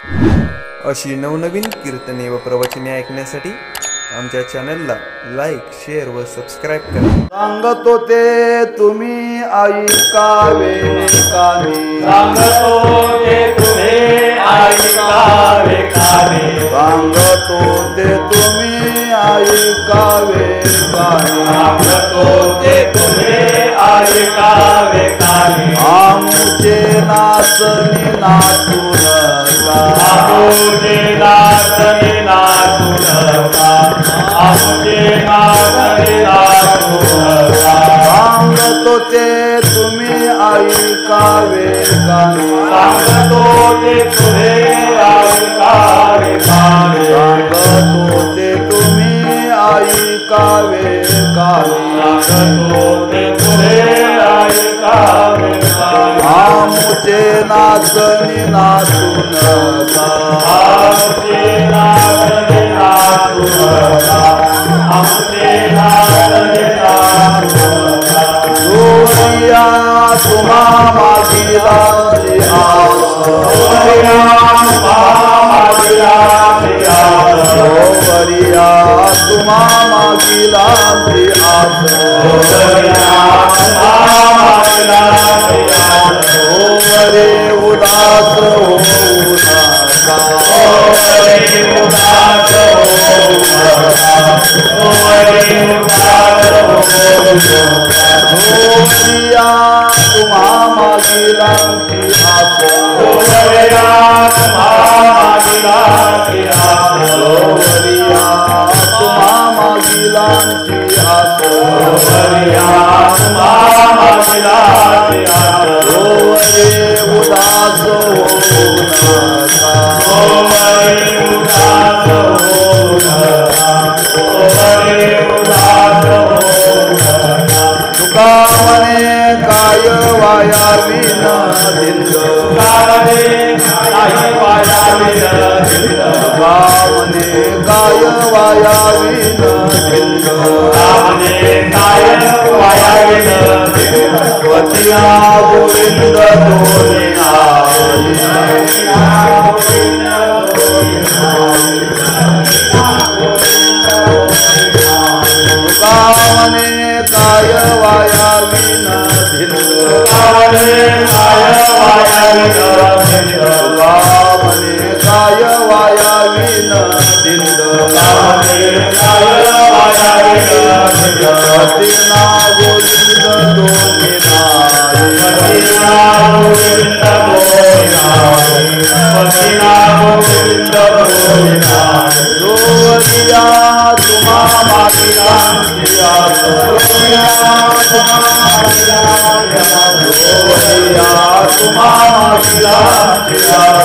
अशी नवनवीन कीर्तने व प्रवचने ऐकण्यासाठी आमच्या चॅनलला लाईक, शेअर व सबस्क्राईब करा. सांगतो ते तुम्ही ऐकावे कानी, सांगतो ते तुम्ही ऐकावे कानी, सांगतो ते तुम्ही ऐकावे कानी, सांगतो ते तुम्ही ऐकावे कानी. आमुचे नाचनी नाचू नका, आमुचे नाचनी नाचू नका, आमुचे नाचनी नाचू नका. सांगतो ते तुम्ही ऐकावे कानी, सांगतो ते तुम्ही ऐकावे कानी, सांगतो ते तुम्ही ऐकावे कानी, सांगतो ते तुम्ही ऐकावे कानी. आमुचे नाचनी नाचू नका, आमुचे नाचनी नाचू नका, आमुचे नाचनी नाचू नका. जोरिया तुम्हा मागिला आस, जोरिया तुम्हा मागिला आस, जोरिया तुम्हा मागिला आस, जोरिया तुम्हा मागिला आस. ओवरे उदास होऊ नका, ओवरे उदास होऊ नका, ओवरे उदास होऊ नका. जोरिया तुम्हा मागिला आस, जोरिया तुम्हा मागिला आस, जोरिया तुम्हा मागिला आस, जोरिया तुम्हा मागिला आस. ओवरे उदास होऊ नका, ओवरे उदास होऊ नका, ओवरे उदास होऊ नका. तुका म्हणे काय वाया विन धिंद, कारणे नाही वाया विरहित, तुका म्हणे काय वाया विन धिंद, कामने काय वाया विरहित. पतिया गोविंद दोन्ही नावी, तुका म्हणे काय वाया विन धिंद, कारणे काय वाया विरहित, तुका म्हणे काय वाया विन धिंद, कामने काय वाया विरहित. पतिना गोविंद दोन्ही नावी, पतिना गोविंद गोविंदाय, पतिना गोविंद गोविंदाय. जोरिया तुम्हा मागिला आस, जोरिया तुम्हा मागिला आस,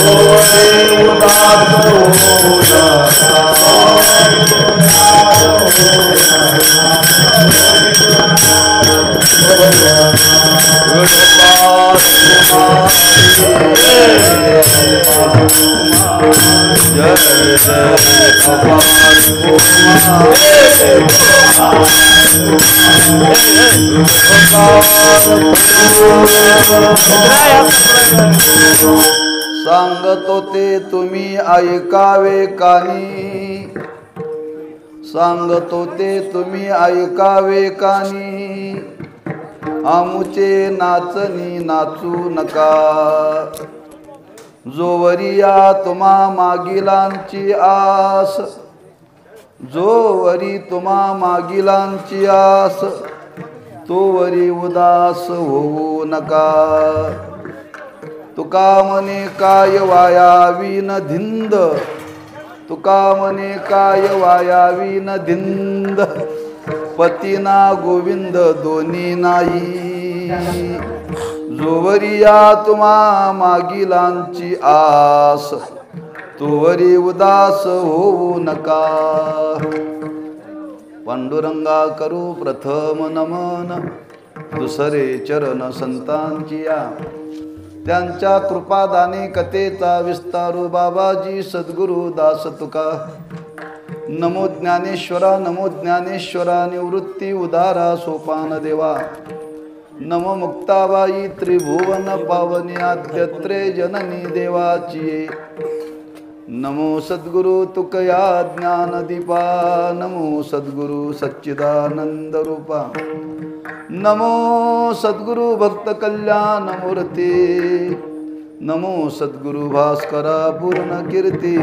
ओवरे उदास होऊ सांगतो ते तुम्ही ऐकावे कानी, सांगतो ते तुम्ही ऐकावे कानी, आमुचे नाचनी नाचू नका, जोवरिया तुम्हा मागिलांची आस, जोवरी तुम्हा मागिलांची आस, तोवरी उदास होऊ नका. तुका म्हणे काय वायावी न धिंद, तुका म्हणे काय वायावी न धिंद, पतिना गोविंद दोन्ही नाही, जोवरिया तुम्हा मागिलांची आस, तोवरी उदास होऊ नका. पांडुरंगा करू प्रथम नमन, दुसरे चरण संतांची या, त्यांच्या कृपादाने कथेचा विस्तारू बाबाजी सद्गुरु दास तुका. नमो ज्ञानेश्वरा, नमो ज्ञानेश्वरा, निवृत्ती उदारा सोपान देवा. नमो मुक्ताबाई त्रिभुवन पावनी आद्यत्रे जननी देवाची नमो सद्गुरु तुकया ज्ञानदीपा नमो सद्गुरु सच्चिदानंद रूपा नमो सद्गुरु भक्त कल्याण मूर्ती नमो सद्गुरु भास्करा पूर्ण कीर्ती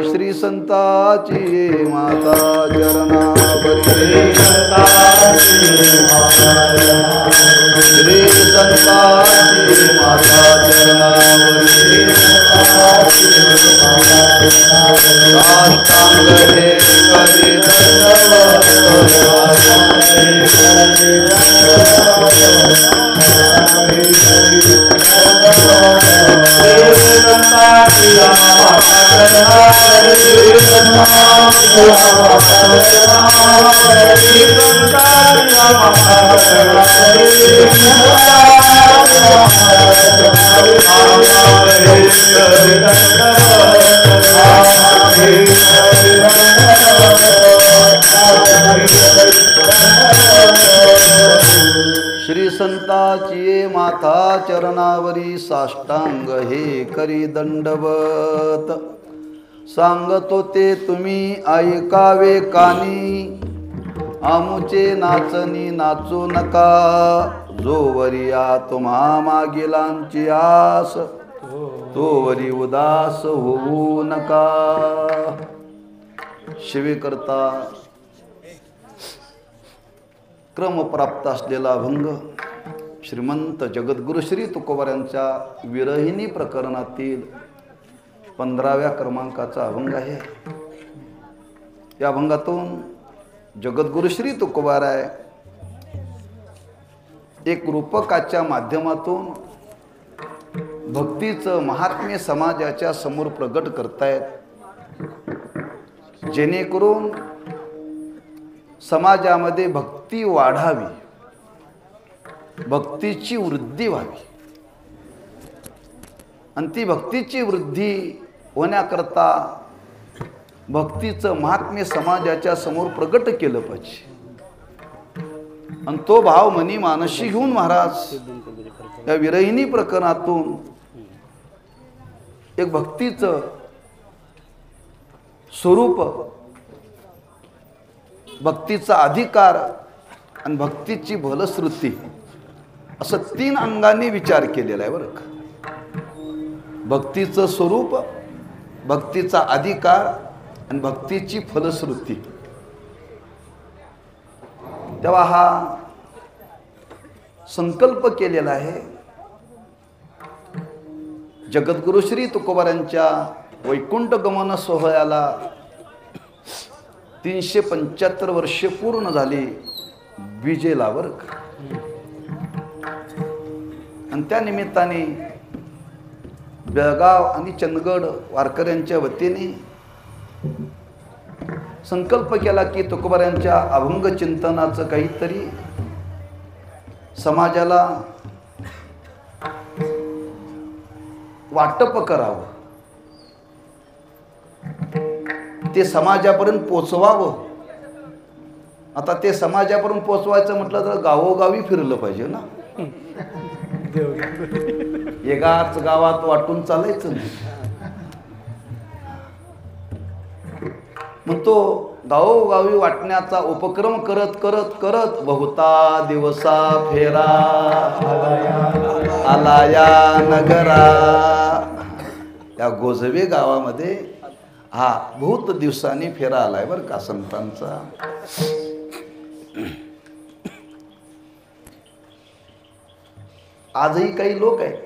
श्री संताची माता चरणावरी श्री संताची माता चरणावरी साष्टांग हे करी श्री संताची माता चरणावरी साष्टांग हे करी दंडवत सांगतो ते तुम्ही ऐकावे कानी आमुचे नाचनी नाचू नका जोवरिया तुम्हा मागिलांची आस तोवरी उदास होऊ नका शिवेकरता क्रमप्राप्त असलेला अभंग श्रीमंत जगद्गुरु श्री तुकोबारांच्या विरहिणी प्रकरणातील 15व्या क्रमांकाचा अभंग आहे। या अभंगातून जगद्गुरु श्री तुकोबाराय एक रूपकाच्या माध्यमातून भक्तीचं महात्म्य समाजाच्या समोर प्रगट करतायत, जेणेकरून समाजामध्ये भक्ती वाढावी, भक्तीची वृद्धी व्हावी आणि ती भक्तीची वृद्धी होण्याकरता भक्तीचं महात्म्य समाजाच्या समोर प्रगट केलं पाहिजे। आणि तो भाव मनी मानसी घेऊन महाराज या विरहिणी प्रकरणातून एक भक्तीचं स्वरूप, भक्तीचा अधिकार आणि भक्तीची फलश्रुती असं 3 अंगांनी विचार केलेला आहे बरं का। भक्तीचं स्वरूप, भक्तीचा अधिकार आणि भक्तीची फलश्रुती। तेव्हा हा संकल्प केलेला आहे जगद्गुरु श्री तुकोबारांच्या वैकुंठ गमन सोहळ्याला 375 वर्षे पूर्ण झाली विजेला बरं का। आणि त्या निमित्ताने बेळगाव आणि चंदगड वारकऱ्यांच्या वतीने संकल्प केला की तुकोबारांच्या अभंग चिंतनाचं काहीतरी समाजाला वाटप करावं, ते समाजापर्यंत पोचवावं। आता ते समाजापर्यंत पोचवायचं म्हटलं तर गावोगावी फिरलं पाहिजे ना, एकाच गावात वाटून चालायचं नाही। मग तो गावोगावी वाटण्याचा उपक्रम करत करत करत बहुता दिवसा फेरा आला या नगरा, या गोजवे गावामध्ये हा बहुत दिवसांनी फेरा आलाय बरं का संतांचा। आजही काही लोक आहेत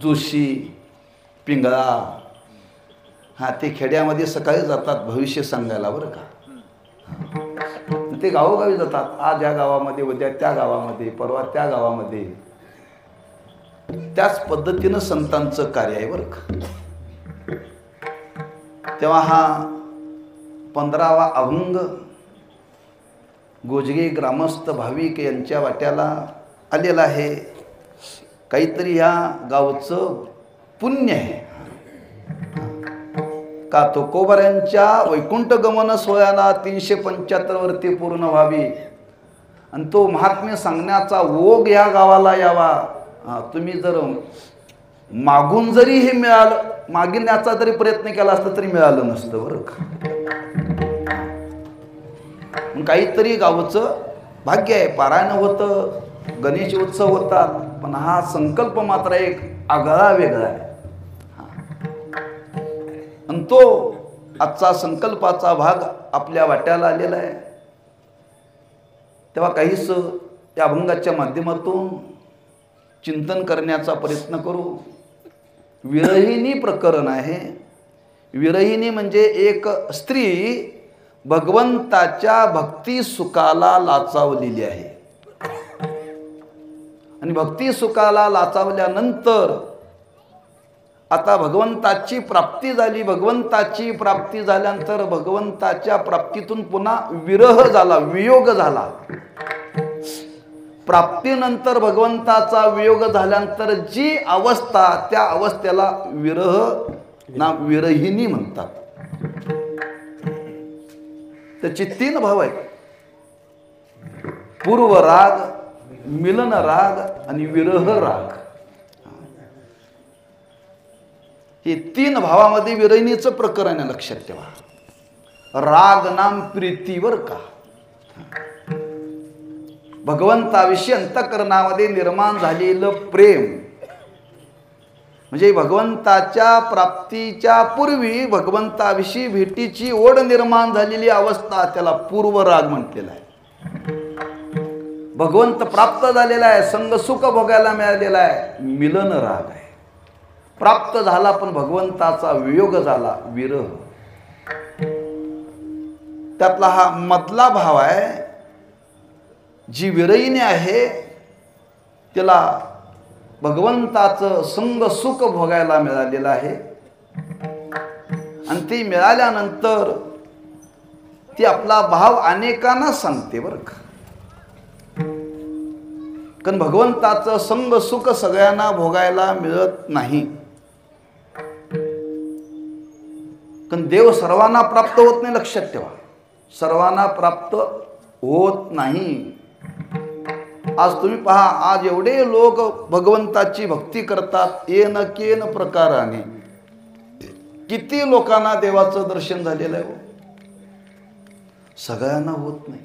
जोशी, पिंगळा, हा ते खेड्यामध्ये सकाळी जातात भविष्य सांगायला बरं का। ते गावोगावी जातात, आज या गावामध्ये, उद्या त्या गावामध्ये, परवा त्या गावामध्ये। त्याच पद्धतीनं संतांचं कार्य आहे बरं का। तेव्हा हा 15वा अभंग गोजगे ग्रामस्थ भाविक यांच्या वाट्याला आलेला आहे। काहीतरी या गावचं पुण्य आहे का तुकोबारांच्या वैकुंठ गमन सोहळ्याला 375 वर्षे पूर्ण व्हावी आणि तो महात्म्य सांगण्याचा ओघ या गावाला यावा। तुम्ही जर मागून जरी हे मिळालं, मागण्याचा जरी प्रयत्न केला असता तरी मिळालं नसतं बरं का। काहीतरी गावचं भाग्य आहे, पारायण होतं, गणेश उत्सव होतात, पण हा संकल्प मात्र एक आगळा वेगळा आहे। आणि तो आजचा संकल्पाचा भाग आपल्या वाट्याला आलेला आहे। तेव्हा काहीच या अभंगाच्या माध्यमातून चिंतन करण्याचा प्रयत्न करू। विरहिणी प्रकरण आहे। विरहिणी म्हणजे एक स्त्री भगवंताच्या भक्ती सुखाला लाचावलेली आहे आणि भक्ती सुखाला लाचावल्यानंतर आता भगवंताची प्राप्ती झाली। भगवंताची प्राप्ती झाल्यानंतर भगवंताच्या प्राप्तीतून पुन्हा विरह झाला, वियोग झाला। प्राप्तीनंतर भगवंताचा वियोग झाल्यानंतर जी अवस्था, त्या अवस्थेला विरह ना विरहिणी म्हणतात। त्याचे 3 भाव आहेत, पूर्व राग, मिलन राग आणि विरह राग। हे 3 भावामध्ये विरहिणीचं प्रकरण आहे, लक्षात ठेवा। राग नाम प्रीतीवर का, भगवंताविषयी अंतःकरणामध्ये निर्माण झालेलं प्रेम, म्हणजे भगवंताच्या प्राप्तीच्या पूर्वी भगवंताविषयी भेटीची ओढ निर्माण झालेली अवस्था, त्याला पूर्व राग म्हटलेला आहे। भगवंत प्राप्त झालेला आहे, संग सुख भोगायला मिळालेला आहे, मिलन राग आहे। प्राप्त झाला पण भगवंताचा वियोग झाला, विरह। त्यातला हा मधला भाव आहे। जी विरहिणी आहे तिला भगवंताचं संग सुख भोगायला मिळालेलं आहे आणि ती मिळाल्यानंतर ती आपला भाव अनेकांना सांगते बरं का। कारण भगवंताचं संग सुख सगळ्यांना भोगायला मिळत नाही, कारण देव सर्वांना प्राप्त होत नाही, लक्षात ठेवा। सर्वांना प्राप्त होत नाही। आज तुम्ही पहा, आज एवढे लोक भगवंताची भक्ती करतात, येन केन प्रकाराने। किती लोकांना देवाचं दर्शन झालेलं आहे, सगळ्यांना होत नाही।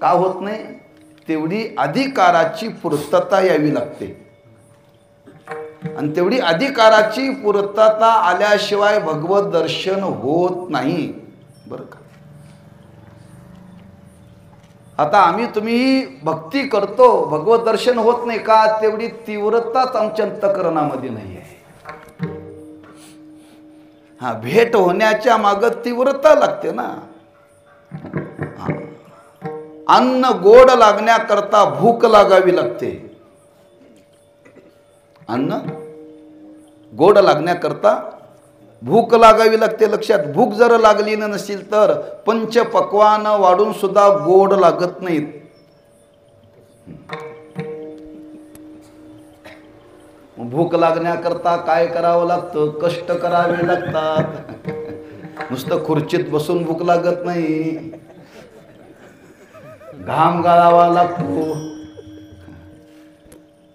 का होत नाही? तेवढी अधिकाराची पूर्तता यावी लागते आणि तेवढी अधिकाराची पूर्तता आल्याशिवाय भगवत दर्शन होत नाही बरं का। आता आम्ही तुम्ही भक्ती करतो, भगवत दर्शन होत नाही का? तेवढी तीव्रताच आमच्या अंतःकरणामध्ये नाही आहे। हा, भेट होण्याच्या मागे तीव्रता लागते ना। अन्न गोड लागण्याकरता भूक लागावी लागते। अन्न गोड लागण्याकरता भूक लागावी लागते, लक्षात। भूक जर लागली नसेल तर पंच पक्वान वाढून सुद्धा गोड लागत नाहीत। भूक लागण्याकरता काय करावं लागतं? कष्ट करावे लागतात। नुसतं खुर्चीत बसून भूक लागत नाही, घाम गाळावा लागतो।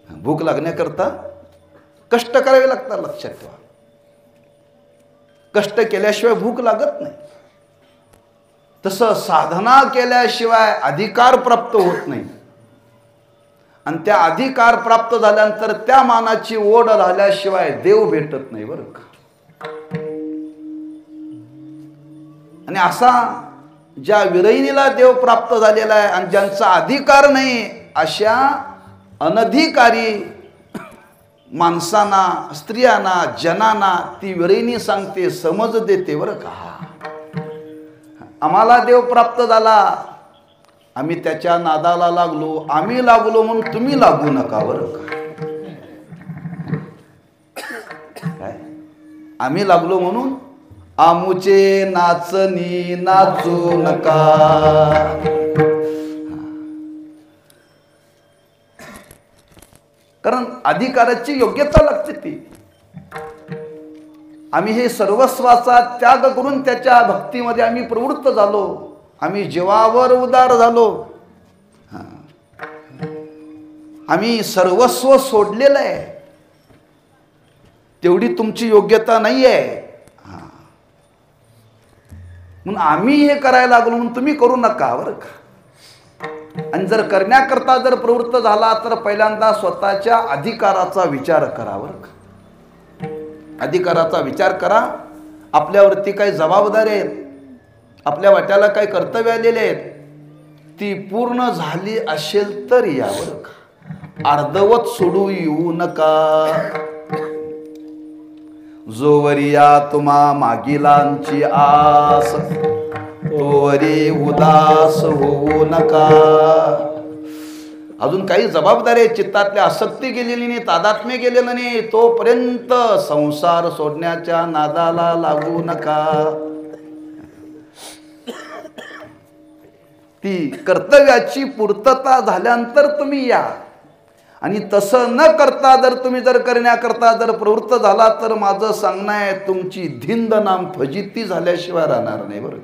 भूक लागण्याकरता कष्ट करावे लागतात, लक्षात ठेवा। कष्ट केल्याशिवाय भूक लागत नाही। तसं साधना केल्याशिवाय अधिकार प्राप्त होत नाही आणि त्या अधिकार प्राप्त झाल्यानंतर त्या मानाची ओढ झाल्याशिवाय देव भेटत नाही बरं का। आणि असा ज्या विरहिणीला देव प्राप्त झालेला आहे आणि ज्यांचा अधिकार नाही, अशा अनधिकारी माणसांना, स्त्रियांना, जनांना ती विरहिणी सांगते, समज देते बरं का। आम्हाला देव प्राप्त झाला, आम्ही त्याच्या नादाला लागलो, आम्ही लागलो म्हणून तुम्ही लागू नका बरं का। काय? आम्ही लागलो म्हणून आमुचे नाचनी नाचू नका। कारण अधिकाराची योग्यता लागते ती। आम्ही हे सर्वस्वाचा त्याग करून त्याच्या भक्तीमध्ये आम्ही प्रवृत्त झालो आम्ही जीवावर उदार झालो. आम्ही सर्वस्व सोडलेलं आहे. तेवढी तुमची योग्यता नाही आहे. म्हणून आम्ही हे करायला लागलो म्हणून तुम्ही करू नका बरं का. आणि जर करण्याकरता जर प्रवृत्त झाला तर पहिल्यांदा स्वतःच्या अधिकाराचा विचार करा बरं का. अधिकाराचा विचार करा. आपल्यावरती काही जबाबदारी आहेत, आपल्या वाट्याला काही कर्तव्य आलेले आहेत, ती पूर्ण झाली असेल तर या बरं का. अर्धवट सोडू येऊ नका. जोवरिया तुम्हा मागिलांची आस तोवरी उदास होऊ नका. अजून काही जबाबदारी आहे, चित्तातली आसक्ती गेलेली नाही, तादात्म्य गेलेलं नाही, तोपर्यंत संसार सोडण्याच्या नादाला लागू नका. ती कर्तव्याची पूर्तता झाल्यानंतर तुम्ही या. आणि तसं न करता जर तुम्ही जर करण्याकरता जर प्रवृत्त झाला तर माझं सांगणं आहे, तुमची धिंद नाम फजिती झाल्याशिवाय राहणार नाही बरं.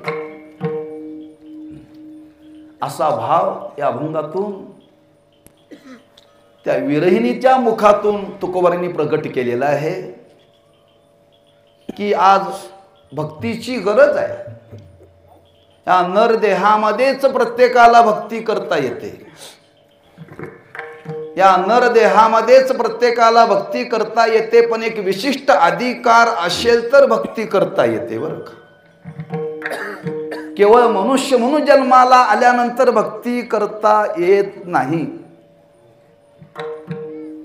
असा भाव या अभंगातून त्या विरहिणीच्या मुखातून तुकोबारांनी प्रकट केलेला आहे की आज भक्तीची गरज आहे. या नरदेहामध्येच प्रत्येकाला भक्ती करता येते. या नरदेहामध्येच प्रत्येकाला भक्ती करता येते, पण एक विशिष्ट अधिकार असेल तर भक्ती करता येते बरं का. केवळ मनुष्य म्हणून जन्माला आल्यानंतर भक्ती करता येत नाही.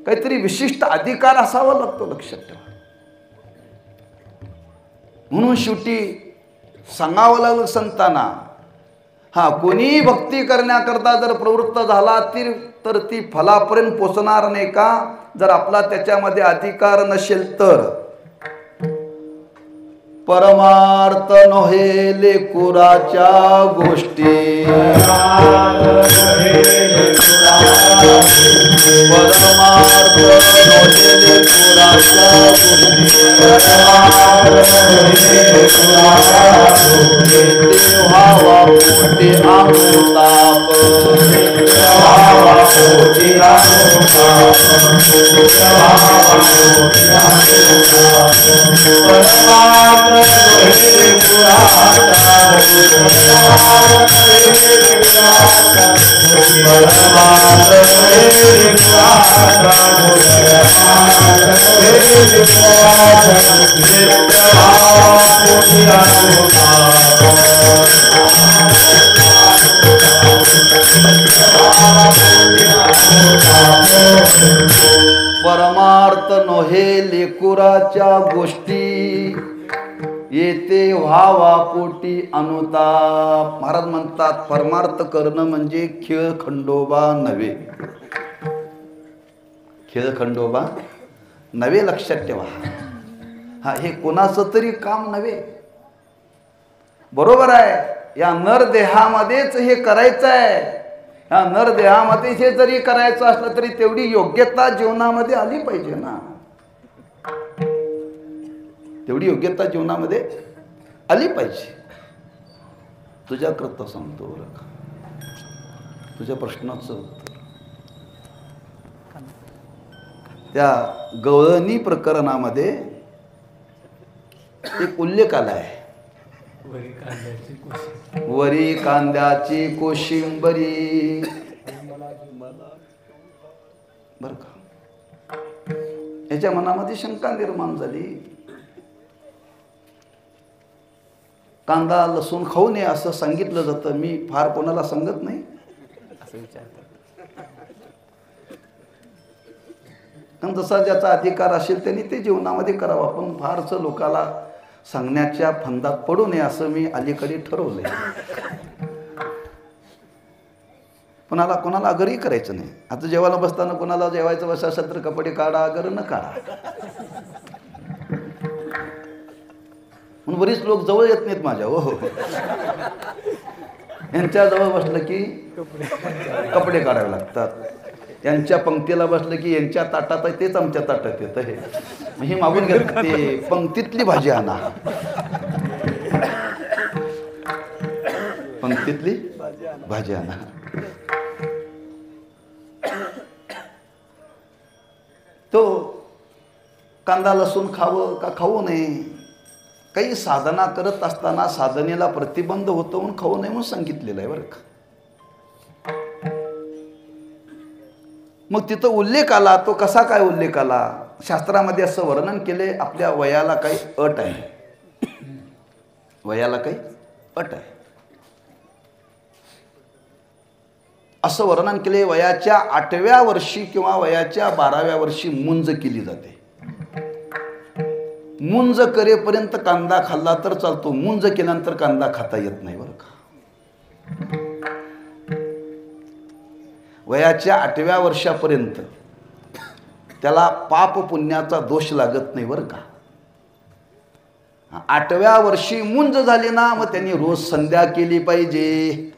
काहीतरी विशिष्ट अधिकार असावा लागतो, लक्षात ठेवा. म्हणून शेवटी सांगावं लागलं संतांना, कोणी भक्ती करण्याकरता जर प्रवृत्त झाला तर ती फलापर्यंत पोचणार नाही का, जर आपला त्याच्यामध्ये अधिकार नसेल तर. परमार्थ नोहे लेकुराच्या गोष्टी, परमार्थ नोहे लेकुराच्या गोष्टी, देवावा पोटी अनुताप, देवावा पोटी अनुताप, परमार्थ परमार्थ नोहे लेकुराच्या गोष्टी, येते व्हावा पोटी अनुताप. महाराज म्हणतात परमार्थ करणं म्हणजे खेळ खंडोबा नव्हे. खेळ खंडोबा नव्हे, लक्षात ठेवा. हे कोणाचं तरी काम नव्हे. बरोबर आहे, या नरदेहामध्येच हे करायचं आहे. या नरदेहामध्ये हे जरी करायचं असलं तरी तेवढी योग्यता जीवनामध्ये आली पाहिजे ना. तेवढी योग्यता जीवनामध्ये आली पाहिजे. तुझ्याकरता सांगतो बरं का, तुझ्या प्रश्नाचं उत्तर. त्या गवळणी प्रकरणामध्ये एक उल्लेख आला आहे, वरी कांद्याची कोशिंबरी बरं का. याच्या मनामध्ये शंका निर्माण झाली. कांदा लसूण खाऊ नये असं सांगितलं जातं, मी फार कोणाला सांगत नाही असं विचारतात. कारण जसा ज्याचा अधिकार असेल त्यांनी ते जीवनामध्ये करावं. पण फारसं लोकाला सांगण्याच्या फंदात पडू नये असं मी अलीकडे ठरवलंय. कोणाला अगरही करायचं नाही. आता जेवायला बसताना कोणाला जेवायचं बस असेल तर कपडे काढा, अगर न काढा. म्हणून बरीच लोक जवळ येत नाहीत माझ्या. हो, यांच्या जवळ बसलं की कपडे काढावे लागतात. यांच्या पंक्तीला बसलं की यांच्या ताटात आहे तेच आमच्या ताटात येत आहे. ही मागून घेत ते पंक्तीतली भाजी आणा. पंक्ती तिथली भाजी आणा. तो कांदा लसूण खावं का खाऊ नये, काही साधना करत असताना साधनेला प्रतिबंध होतो म्हणून खाऊ नये म्हणून सांगितलेलं आहे बरं का. मग तिथं उल्लेख आला, तो कसा काय उल्लेख आला? शास्त्रामध्ये असं वर्णन केले, आपल्या वयाला काही अट आहे, वयाला काही अट आहे असं वर्णन केले. वयाच्या 8व्या वर्षी किंवा वयाच्या 12व्या वर्षी मुंज केली जाते. मुंज करेपर्यंत कांदा खाल्ला तर चालतो, मुंज केल्यानंतर कांदा खाता येत नाही बरं का. वयाच्या 8व्या वर्षापर्यंत त्याला पाप पुण्याचा दोष लागत नाही बरं का. 8व्या वर्षी मुंज झाली ना, मग त्यांनी रोज संध्या केली पाहिजे,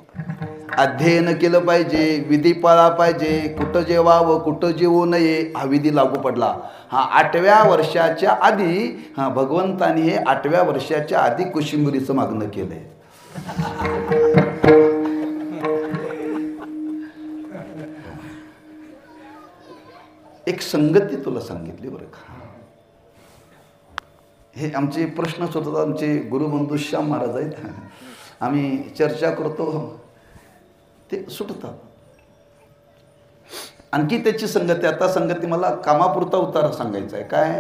अध्ययन केलं पाहिजे, विधी पाळा पाहिजे, कुठं जेवावं कुठं जेवू नये हा विधी लागू पडला. हा 8व्या वर्षाच्या आधी भगवंतानी हे 8व्या वर्षाच्या आधी कोशिंबिरीचं मागणं केलंय. एक संगती तुला सांगितली बरं का. हे आमचे प्रश्न सुटतात, आमचे गुरुबंधू श्याम महाराज आहेत, आम्ही चर्चा करतो ते सुटतात. आणखी त्याची संगती, आता संगती मला कामापुरता उतारा सांगायचा आहे. काय?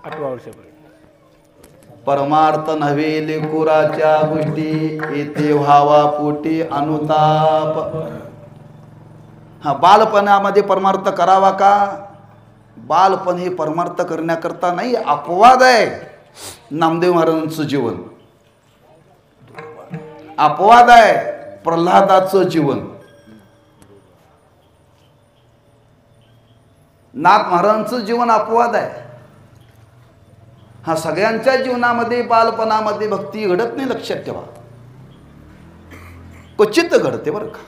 8व्या वर्षापर्यंत परमार्थ नव्हे लेकुराच्या गोष्टी, येथे व्हावा पोटी अनुताप. हा बालपणामध्ये परमार्थ करावा का? बालपण हे परमार्थ करण्याकरता नाही, अपवाद आहे. नामदेव महाराजांचं जीवन अपवाद आहे, प्रल्हादाचं जीवन, नाथ महाराजांचं जीवन अपवाद आहे. हा सगळ्यांच्या जीवनामध्ये बालपणामध्ये भक्ती घडत नाही, लक्षात ठेवा. क्वचित घडते बरं का.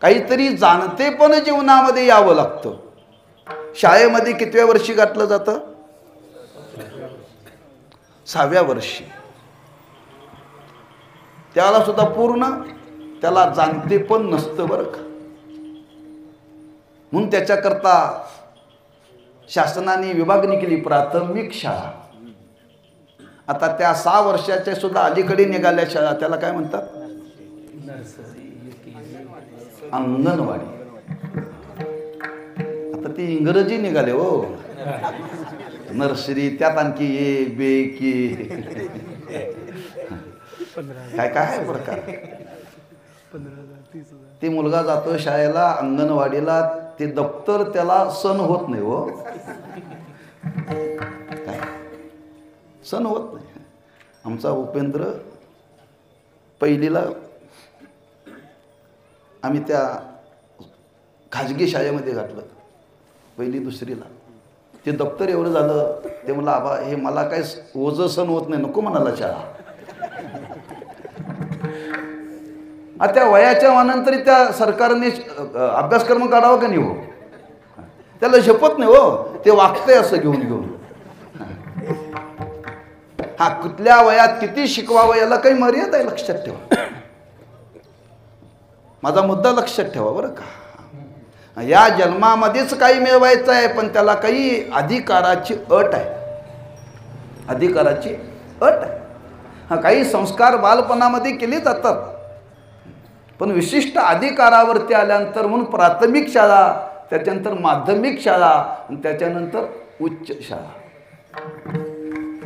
काहीतरी जाणते पण जीवनामध्ये यावं लागतं. शाळेमध्ये कितव्या वर्षी घातलं जातं? 6व्या वर्षी. त्याला सुद्धा पूर्ण त्याला जाणते पण नसतं बरं का. म्हणून त्याच्याकरता शासनाने विभागणी केली प्राथमिक शाळा. आता त्या 6 वर्षाच्या सुद्धा अलीकडे निघाल्या शाळा, त्याला काय म्हणतात? अंगणवाडी. आता ती इंग्रजी निघाले हो, नर्सरी, त्यात आणखी ए बे की काय काय आहे प्रकार. ते मुलगा जातो शाळेला, अंगणवाडीला, ते दप्तर त्याला सण होत नाही हो, काय सण होत नाही. आमचा उपेंद्र पहिलीला आम्ही त्या खाजगी शाळेमध्ये घातलं, पहिली दुसरीला. ते दप्तर एवढं झालं, ते म्हणलं आबा हे मला काय ओझं सण होत नाही, नको म्हणाला शाळा. त्या वयाच्या मानांतरी त्या सरकारने अभ्यासक्रम काढावा का नाही हो, त्याला झेपत नाही हो, ते वागतंय असं घेऊन घेऊन. हा कुठल्या वयात किती शिकवावं याला काही मर्यादा आहे, लक्षात ठेवा. माझा मुद्दा लक्षात ठेवा बरं का. या जन्मामध्येच काही मिळवायचं आहे, पण त्याला काही अधिकाराची अट आहे, अधिकाराची अट आहे. हा काही संस्कार बालपणामध्ये केले जातात, पण विशिष्ट अधिकारावरती आल्यानंतर म्हणून प्राथमिक शाळा, त्याच्यानंतर माध्यमिक शाळा आणि त्याच्यानंतर उच्च शाळा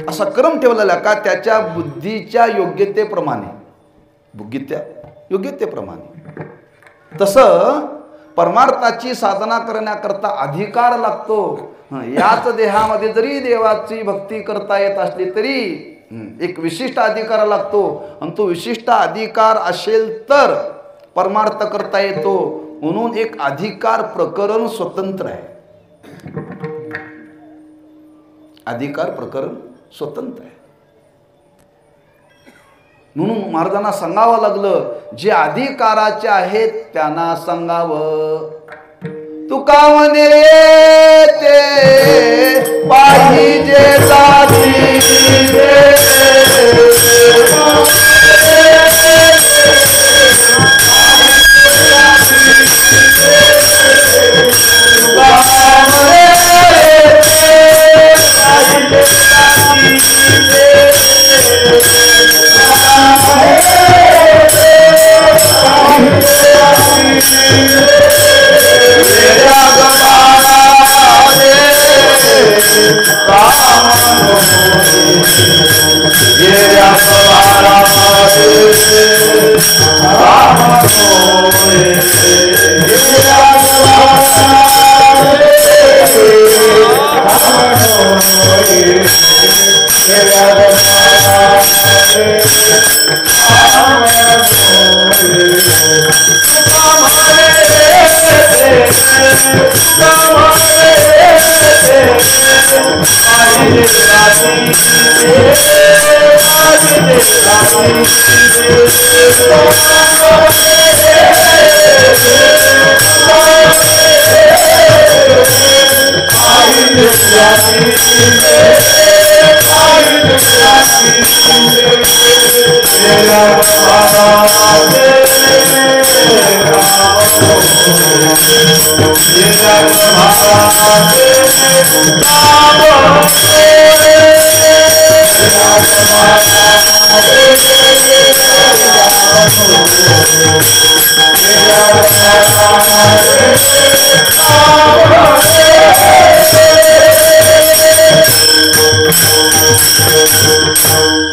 असा क्रम ठेवलेला का त्याच्या बुद्धीच्या योग्यतेप्रमाणे, बुद्धीच्या योग्यतेप्रमाणे. तसं परमार्थाची साधना करण्याकरता अधिकार लागतो. याच देहामध्ये जरी देवाची भक्ती करता येत असली तरी एक विशिष्ट अधिकार लागतो, आणि तो विशिष्ट अधिकार असेल तर परमार्थ करता येतो. म्हणून एक अधिकार प्रकरण स्वतंत्र आहे, अधिकार प्रकरण स्वतंत्र आहे. म्हणून महाराजांना सांगावं लागलं, जे अधिकाराचे आहेत त्यांना सांगावं. तुका म्हणे ते पाहिजे जाती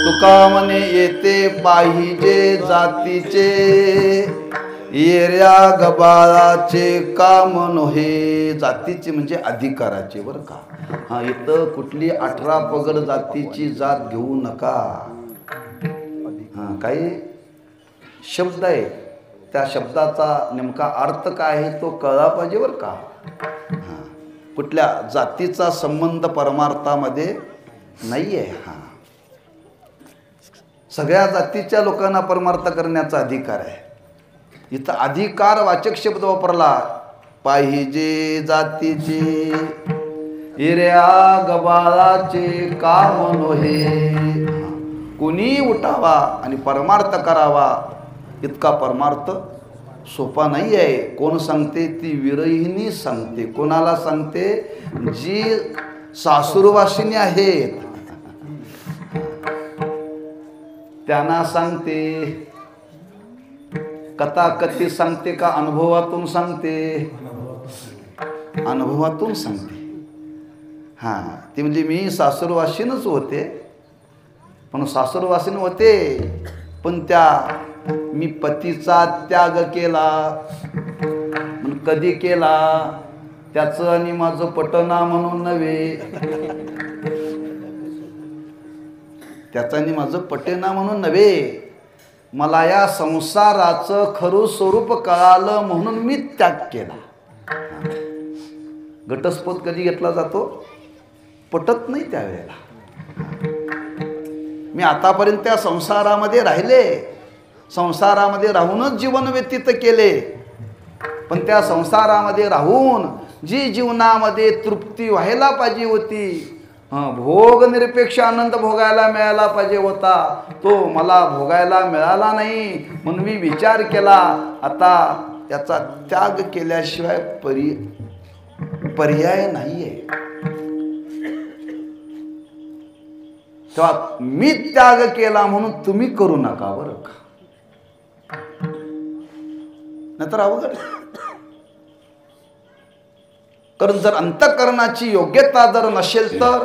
तुका म्हणे येते पाहिजे जातीचे येऱ्या गबाळाचे काम नव्हे. जातीचे म्हणजे अधिकाराचे बरं का. हा, इथं कुठली 18 पगड जातीची जात घेऊ नका. हा, काही शब्द आहे, त्या शब्दाचा नेमका अर्थ काय आहे तो कळला पाहिजे बरं का. हा, कुठल्या जातीचा संबंध परमार्थामध्ये नाही आहे. हा, सगळ्या जातीच्या लोकांना परमार्थ करण्याचा अधिकार आहे. इथं अधिकार वाचक शब्द वापरला. पाहिजे जातीचे हिऱ्या गबाळाचे काम नव्हे. कोणी उठावा आणि परमार्थ करावा इतका परमार्थ सोपा नाही आहे. कोण सांगते? ती विरहिणी सांगते. कोणाला सांगते? जी सासूरवासिनी आहेत त्यांना सांगते. कथाकथी सांगते का अनुभवातून सांगते? अनुभवातून सांगते. हां, ती म्हणजे मी सासूरवासीनच होते, पण सासूरवासीन होते पण त्या मी पतीचा त्याग केला. कधी केला? त्याचं आणि माझं पटना म्हणून नव्हे, त्याचं आणि माझं पटेना म्हणून नव्हे, मला या संसाराचं खरं स्वरूप कळालं म्हणून मी त्याग केला. घटस्फोट कधी घेतला जातो? पटत नाही त्यावेळेला. मी आतापर्यंत त्या संसारामध्ये राहिले, संसारामध्ये राहूनच जीवन व्यतीत केले, पण त्या संसारामध्ये राहून जी जीवनामध्ये तृप्ती व्हायला पाहिजे होती, भोग निरपेक्ष आनंद भोगायला मिळाला पाहिजे होता, तो मला भोगायला मिळाला नाही. म्हणून मी विचार केला आता त्याचा त्याग केल्याशिवाय पर्याय नाहीये. तेव्हा मी त्याग केला म्हणून तुम्ही करू नका बरं का, नाहीतर अवघड. कारण जर अंतःकरणाची योग्यता जर नसेल तर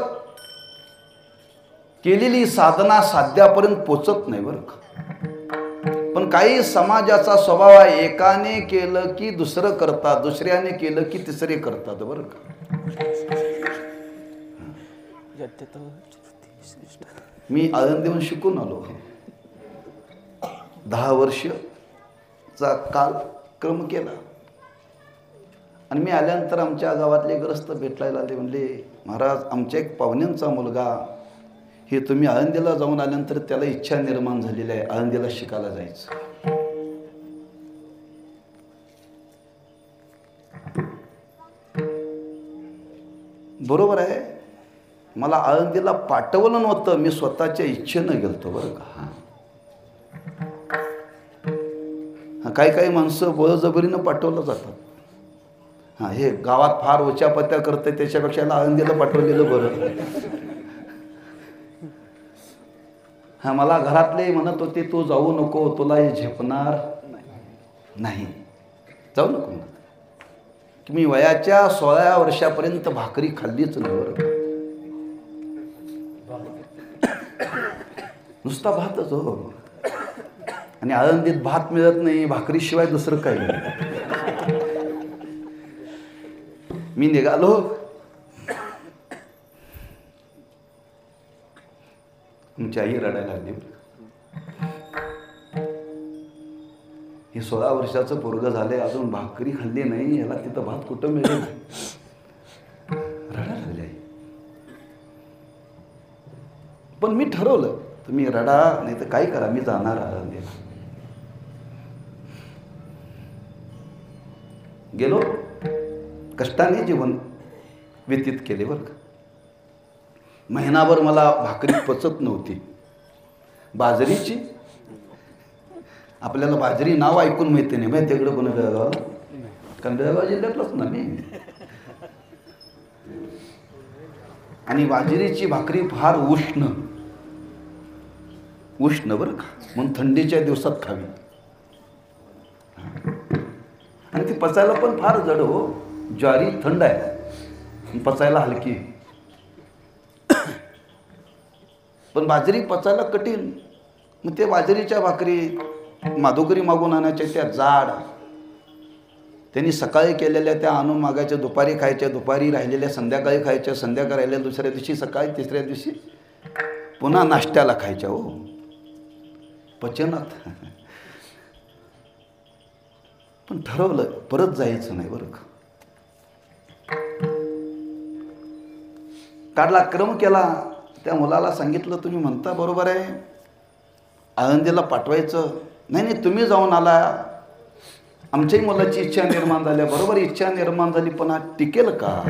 केलेली साधना साध्यापर्यंत पोचत नाही बरं का. पण काही समाजाचा स्वभाव आहे, एकाने केलं की दुसरं करतात, दुसऱ्याने केलं की तिसरे करतात बरं का. मी आळंदीहून शिकून आलो, 10 वर्षचा कालक्रम केला आणि मी आल्यानंतर आमच्या गावातले ग्रस्त भेटायला आले. म्हणले महाराज, आमच्या एक पाहुण्यांचा मुलगा हे तुम्ही आळंदीला जाऊन आल्यानंतर त्याला इच्छा निर्माण झालेली आहे आळंदीला शिकायला जायचं. बरोबर आहे, मला आळंदीला पाठवलं नव्हतं, मी स्वतःच्या इच्छेनं गेलतो बरं का. काही काही माणसं बळजबरीनं पाठवलं जातात. हां, हे गावात फार उच्यापत्या करते त्याच्यापेक्षा आळंदीला पाठवलेलं बरं. हा, मला घरातले म्हणत होते तू जाऊ नको, तुला हे झेपणार नाही, जाऊ नको. की मी वयाच्या 16 वर्षापर्यंत भाकरी खाल्लीच नाही बरं. नुसता भातच हो. आणि आळंदीत भात मिळत नाही, भाकरीशिवाय दुसरं काही नाही. मी निघालो. आमची आई रडायला लागली. हे 16 वर्षाचं पोरगं झालंय, अजून भाकरी खाल्ली नाही, याला तिथं भात कुठं मिळेल. रडायला लागली आई. पण मी ठरवलं, तुम्ही रडा नाही तर काय करा, मी जाणार आळंदीला. गेलो. कष्टाने जीवन व्यतीत केले बरं का. महिनाभर मला भाकरी पचत नव्हती. बाजरीची, आपल्याला बाजरी नाव ऐकून माहिती नाही, माहिती इकडं कोणी बेळगावला, कारण बेळगाव जिल्ह्यातलंच ना मी. आणि बाजरीची भाकरी फार उष्ण बरं का, म्हणून थंडीच्या दिवसात खावी. आणि ती पचायला पण फार जड हो. ज्वारी थंड आहे, पचायला हलकी, पण बाजरी पचायला कठीण. मग ते बाजरीच्या भाकरी माधुकरी मागून आणायच्या, त्या जाड. त्यांनी सकाळी केलेल्या त्या आणून मागायच्या, दुपारी खायच्या, दुपारी राहिलेल्या संध्याकाळी खायच्या, संध्याकाळी राहिलेल्या दुसऱ्या दिवशी सकाळी, तिसऱ्या दिवशी पुन्हा नाश्त्याला खायच्या. हो, पचनात. पण ठरवलं परत जायचं नाही बरं का. काढला, क्रम केला. त्या मुलाला सांगितलं, तुम्ही म्हणता बरोबर आहे, आळंदीला पाठवायचं. नाही, तुम्ही जाऊन आला, आमच्याही मुलाची इच्छा निर्माण झाल्या. बरोबर इच्छा निर्माण झाली, पण हा टिकेल का?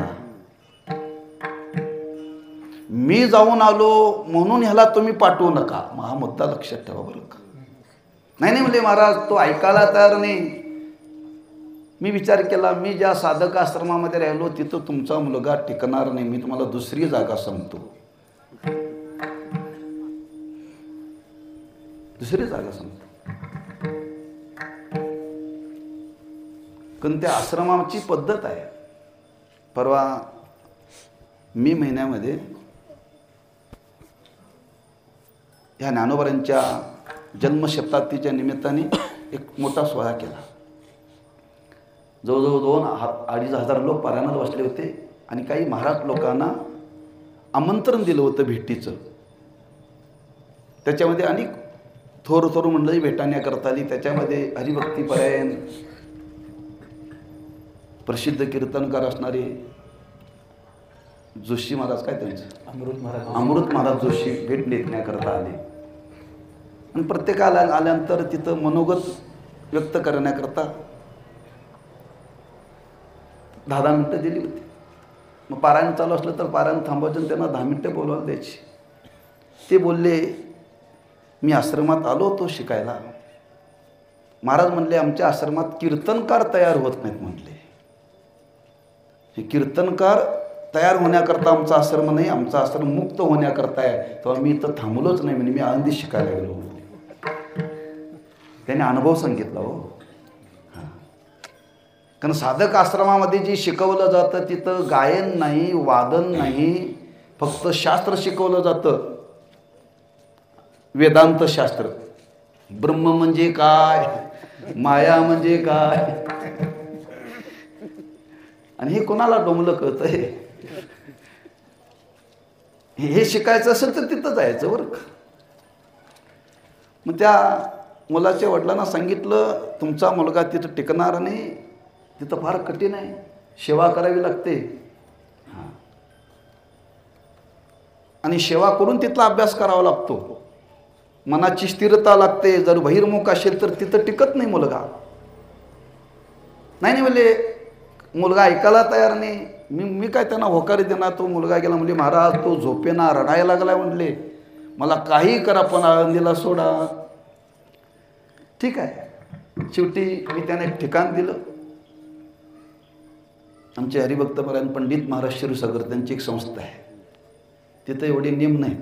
मी जाऊन आलो म्हणून ह्याला तुम्ही पाठवू नका. मग हा मुद्दा लक्षात ठेवा बरं का. नाही म्हणजे महाराज तो ऐकायला तयार नाही. मी विचार केला, मी ज्या साधक आश्रमामध्ये राहिलो तिथं तुमचा मुलगा टिकणार नाही, मी तुम्हाला दुसरी जागा सांगतो. दुसरी जागा सांगतो. कारण त्या आश्रमाची पद्धत आहे. परवा मे महिन्यामध्ये ह्या ज्ञानोबांच्या जन्मशताब्दीच्या निमित्ताने एक मोठा सोहळा केला. जवळजवळ 2-2.5 हजार लोक पारायणाला बसले होते. आणि काही महाराज लोकांना आमंत्रण दिलं होतं भेटीचं. त्याच्यामध्ये अनेक थोर मंडळी भेटण्याकरता आली. त्याच्यामध्ये हरिभक्तीपरायण प्रसिद्ध कीर्तनकार असणारे जोशी महाराज, काय त्यांचं अमृत महाराज जोशी भेट नेण्याकरता आले. आणि प्रत्येकाला आल्यानंतर तिथं मनोगत व्यक्त करण्याकरता 10 मिनटं दिली होती. मग पारायण चालू असलं तर पारायण थांबायचं, त्यांना 10 मिनटं बोलवायला द्यायची. ते बोलले, मी आश्रमात आलो होतो शिकायला. महाराज म्हणले, आमच्या आश्रमात कीर्तनकार तयार होत नाहीत म्हटले. हे कीर्तनकार तयार होण्याकरता आमचा आश्रम नाही, आमचा आश्रम मुक्त होण्याकरता आहे. तेव्हा मी इथं थांबलोच नाही, म्हणजे मी आळंदीत शिकायला गेलो. त्याने अनुभव सांगितला. हो, कारण साधक आश्रमामध्ये जे शिकवलं जातं तिथं गायन नाही, वादन नाही, फक्त शास्त्र शिकवलं जातं. वेदांत शास्त्र. ब्रह्म म्हणजे काय, माया म्हणजे काय, आणि हे कोणाला डोंबलं कळतंय. हे शिकायचं असेल तर तिथं जायचं बरं का. मग त्या मुलाच्या वडिलांना सांगितलं, तुमचा मुलगा तिथं टिकणार नाही, तिथं फार कठीण आहे, सेवा करावी लागते. आणि सेवा करून तिथला अभ्यास करावा लागतो. मनाची स्थिरता लागते. जर बहिर्मुख असेल तर तिथं टिकत नाही मुलगा. नाही म्हणजे मुलगा ऐकायला तयार नाही. मी काय त्यांना होकार देणार. तो मुलगा गेला, म्हणजे महाराज तो झोपेना, रडायला लागला. म्हणले मला काही करा पण आळंदीला सोडा. ठीक आहे. शेवटी मी त्याने एक ठिकाण दिलं. आमचे हरिभक्तपरायण पंडित महाराज क्षीरसागर त्यांची एक संस्था आहे. तिथं एवढे नियम नाहीत.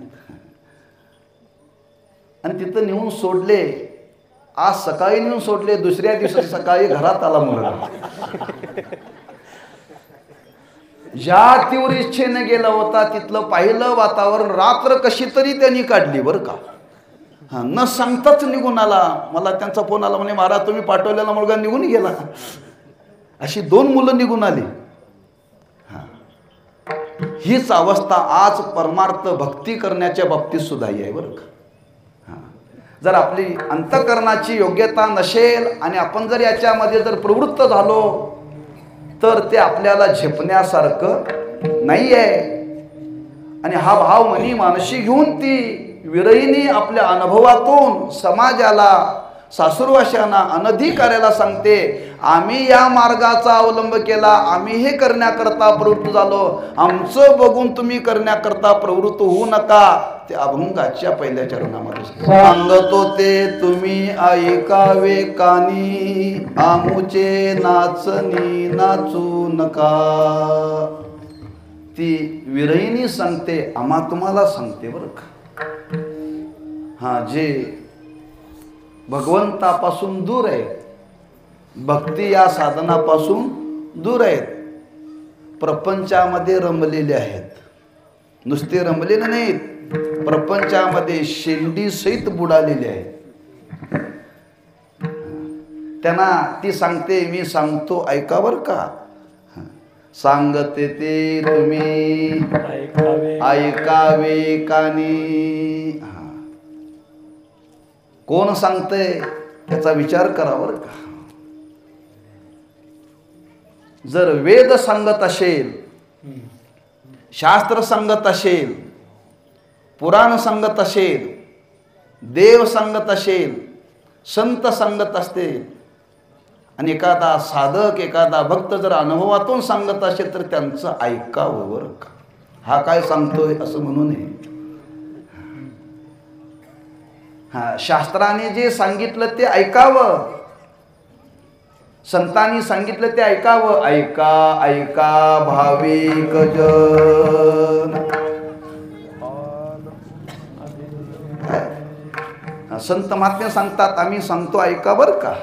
आणि तिथं नेऊन सोडले. आज सकाळी नेऊन सोडले, दुसऱ्या दिवशी सकाळी घरात आला मुलगा. ज्या तीव्र इच्छेने गेला होता तिथलं पाहिलं वातावरण रात्र कशी तरी त्यांनी काढली बरं का. न सांगताच निघून आला. मला त्यांचा फोन आला, म्हणे महाराज तुम्ही पाठवलेला मुलगा निघून गेला. अशी 2 मुलं निघून आली. हीच अवस्था आज परमार्थ भक्ती करण्याच्या बाबतीत सुद्धा आहे बरं का. जर आपली अंतःकरणाची योग्यता नसेल आणि आपण जर याच्यामध्ये जर प्रवृत्त झालो तर ते आपल्याला झेपण्यासारखं नाही आहे. आणि हा भाव मनी मानशी घेऊन ती विरहिणी आपल्या अनुभवातून समाजाला, सासुरवाशांना, अनधिकाऱ्याला सांगते, आम्ही या मार्गाचा अवलंब केला, आम्ही हे करण्याकरता प्रवृत्त झालो, आमचं बघून तुम्ही करण्याकरता प्रवृत्त होऊ नका. ते अभंगाच्या पहिल्या चरणामध्ये सांगतो ते तुम्ही ऐकावे कानी, आमुचे नाचनी नाचू नका. ती विरहिणी सांगते, आम्हा तुम्हाला सांगते बरं का. हा, जे भगवंतापासून दूर आहे, भक्ती या साधनापासून दूर आहेत, प्रपंचामध्ये रमलेले आहेत. नुसते रमलेले नाहीत, प्रपंचामध्ये शेंडी सहित बुडालेले आहेत. त्यांना ती सांगते, मी सांगतो ऐका बरं का. सांगते ते तुम्ही ऐकावे कानी. कोण सांगतंय त्याचा विचार करा बरं का. जर वेद सांगत असेल, शास्त्र सांगत असेल, पुराण सांगत असेल, देव सांगत असेल, संत सांगत असतील आणि एखादा साधक, एखादा भक्त जर अनुभवातून सांगत असेल तर त्यांचं ऐकावं बरं का. हा काय सांगतोय असं म्हणू नये. हा, शास्त्राने जे सांगितलं ते ऐकावं, संतांनी सांगितलं ते ऐकावं. ऐका ऐका भाविक जन. संत महात्मे सांगतात, आम्ही सांगतो ऐका बरं का.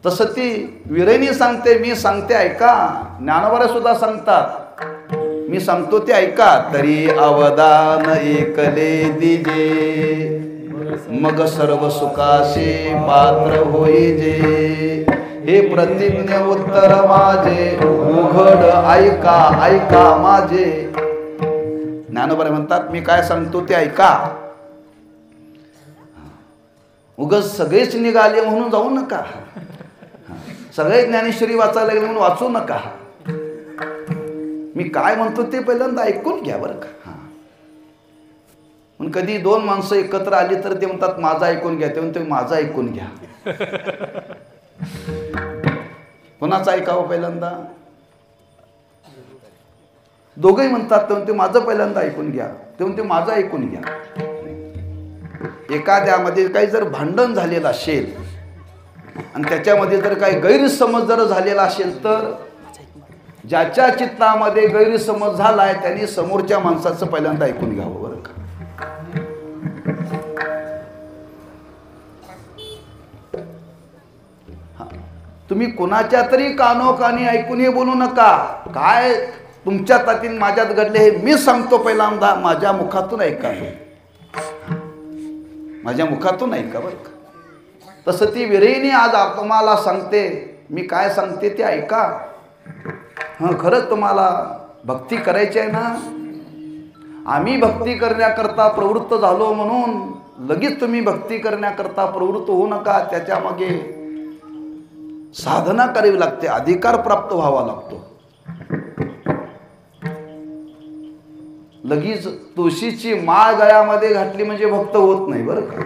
तसं ती विरहिणी सांगते, मी सांगते ऐका. ज्ञानोबा सुद्धा सांगतात, मी सांगतो ते ऐका. तरी अवदान एकले दिजे, मग सर्व सुखाचे पात्र होईजे. हे प्रतिज्ञ उत्तर माझे, उघड ऐका ऐका माझे. ज्ञानोबा म्हणतात, मी काय सांगतो ते ऐका. उगाच सगळेच निघाले म्हणून जाऊ नका, सगळे ज्ञानेश्वरी वाचायला लागले म्हणून वाचू नका. मी काय म्हणतो ते पहिल्यांदा ऐकून घ्या बरं का. पण कधी दोन माणसं एकत्र आली तर ते म्हणतात माझं ऐकून घ्या, ते म्हणते माझं ऐकून घ्या. कोणाचं ऐकावं पहिल्यांदा? दोघंही म्हणतात, ते म्हणते माझं पहिल्यांदा ऐकून घ्या, ते म्हणते माझं ऐकून घ्या. एखाद्यामध्ये काही जर भांडण झालेलं असेल आणि त्याच्यामध्ये जर काही गैरसमज जर झालेला असेल तर ज्याच्या चित्तामध्ये गैरसमज झालाय त्यांनी समोरच्या माणसाचं पहिल्यांदा ऐकून घ्यावं बरं का. तुम्ही कोणाच्या तरी कानोकानी ऐकून हे बोलू नका. काय तुमच्या तातील माझ्यात घडले हे मी सांगतो पहिल्यांदा, माझ्या मुखातून ऐका, माझ्या मुखातून ऐका बरं का. तसं ती विरहिणी आज तुम्हाला सांगते, मी काय सांगते ते ऐका. हां, खरंच तुम्हाला भक्ती करायची आहे ना. आम्ही भक्ती करण्याकरता प्रवृत्त झालो म्हणून लगेच तुम्ही भक्ती करण्याकरता प्रवृत्त होऊ नका. त्याच्यामागे साधना करावी लागते, अधिकार प्राप्त व्हावा लागतो. लगेच तुळशीची माळ गळ्यामध्ये घातली म्हणजे भक्त होत नाही बरं का.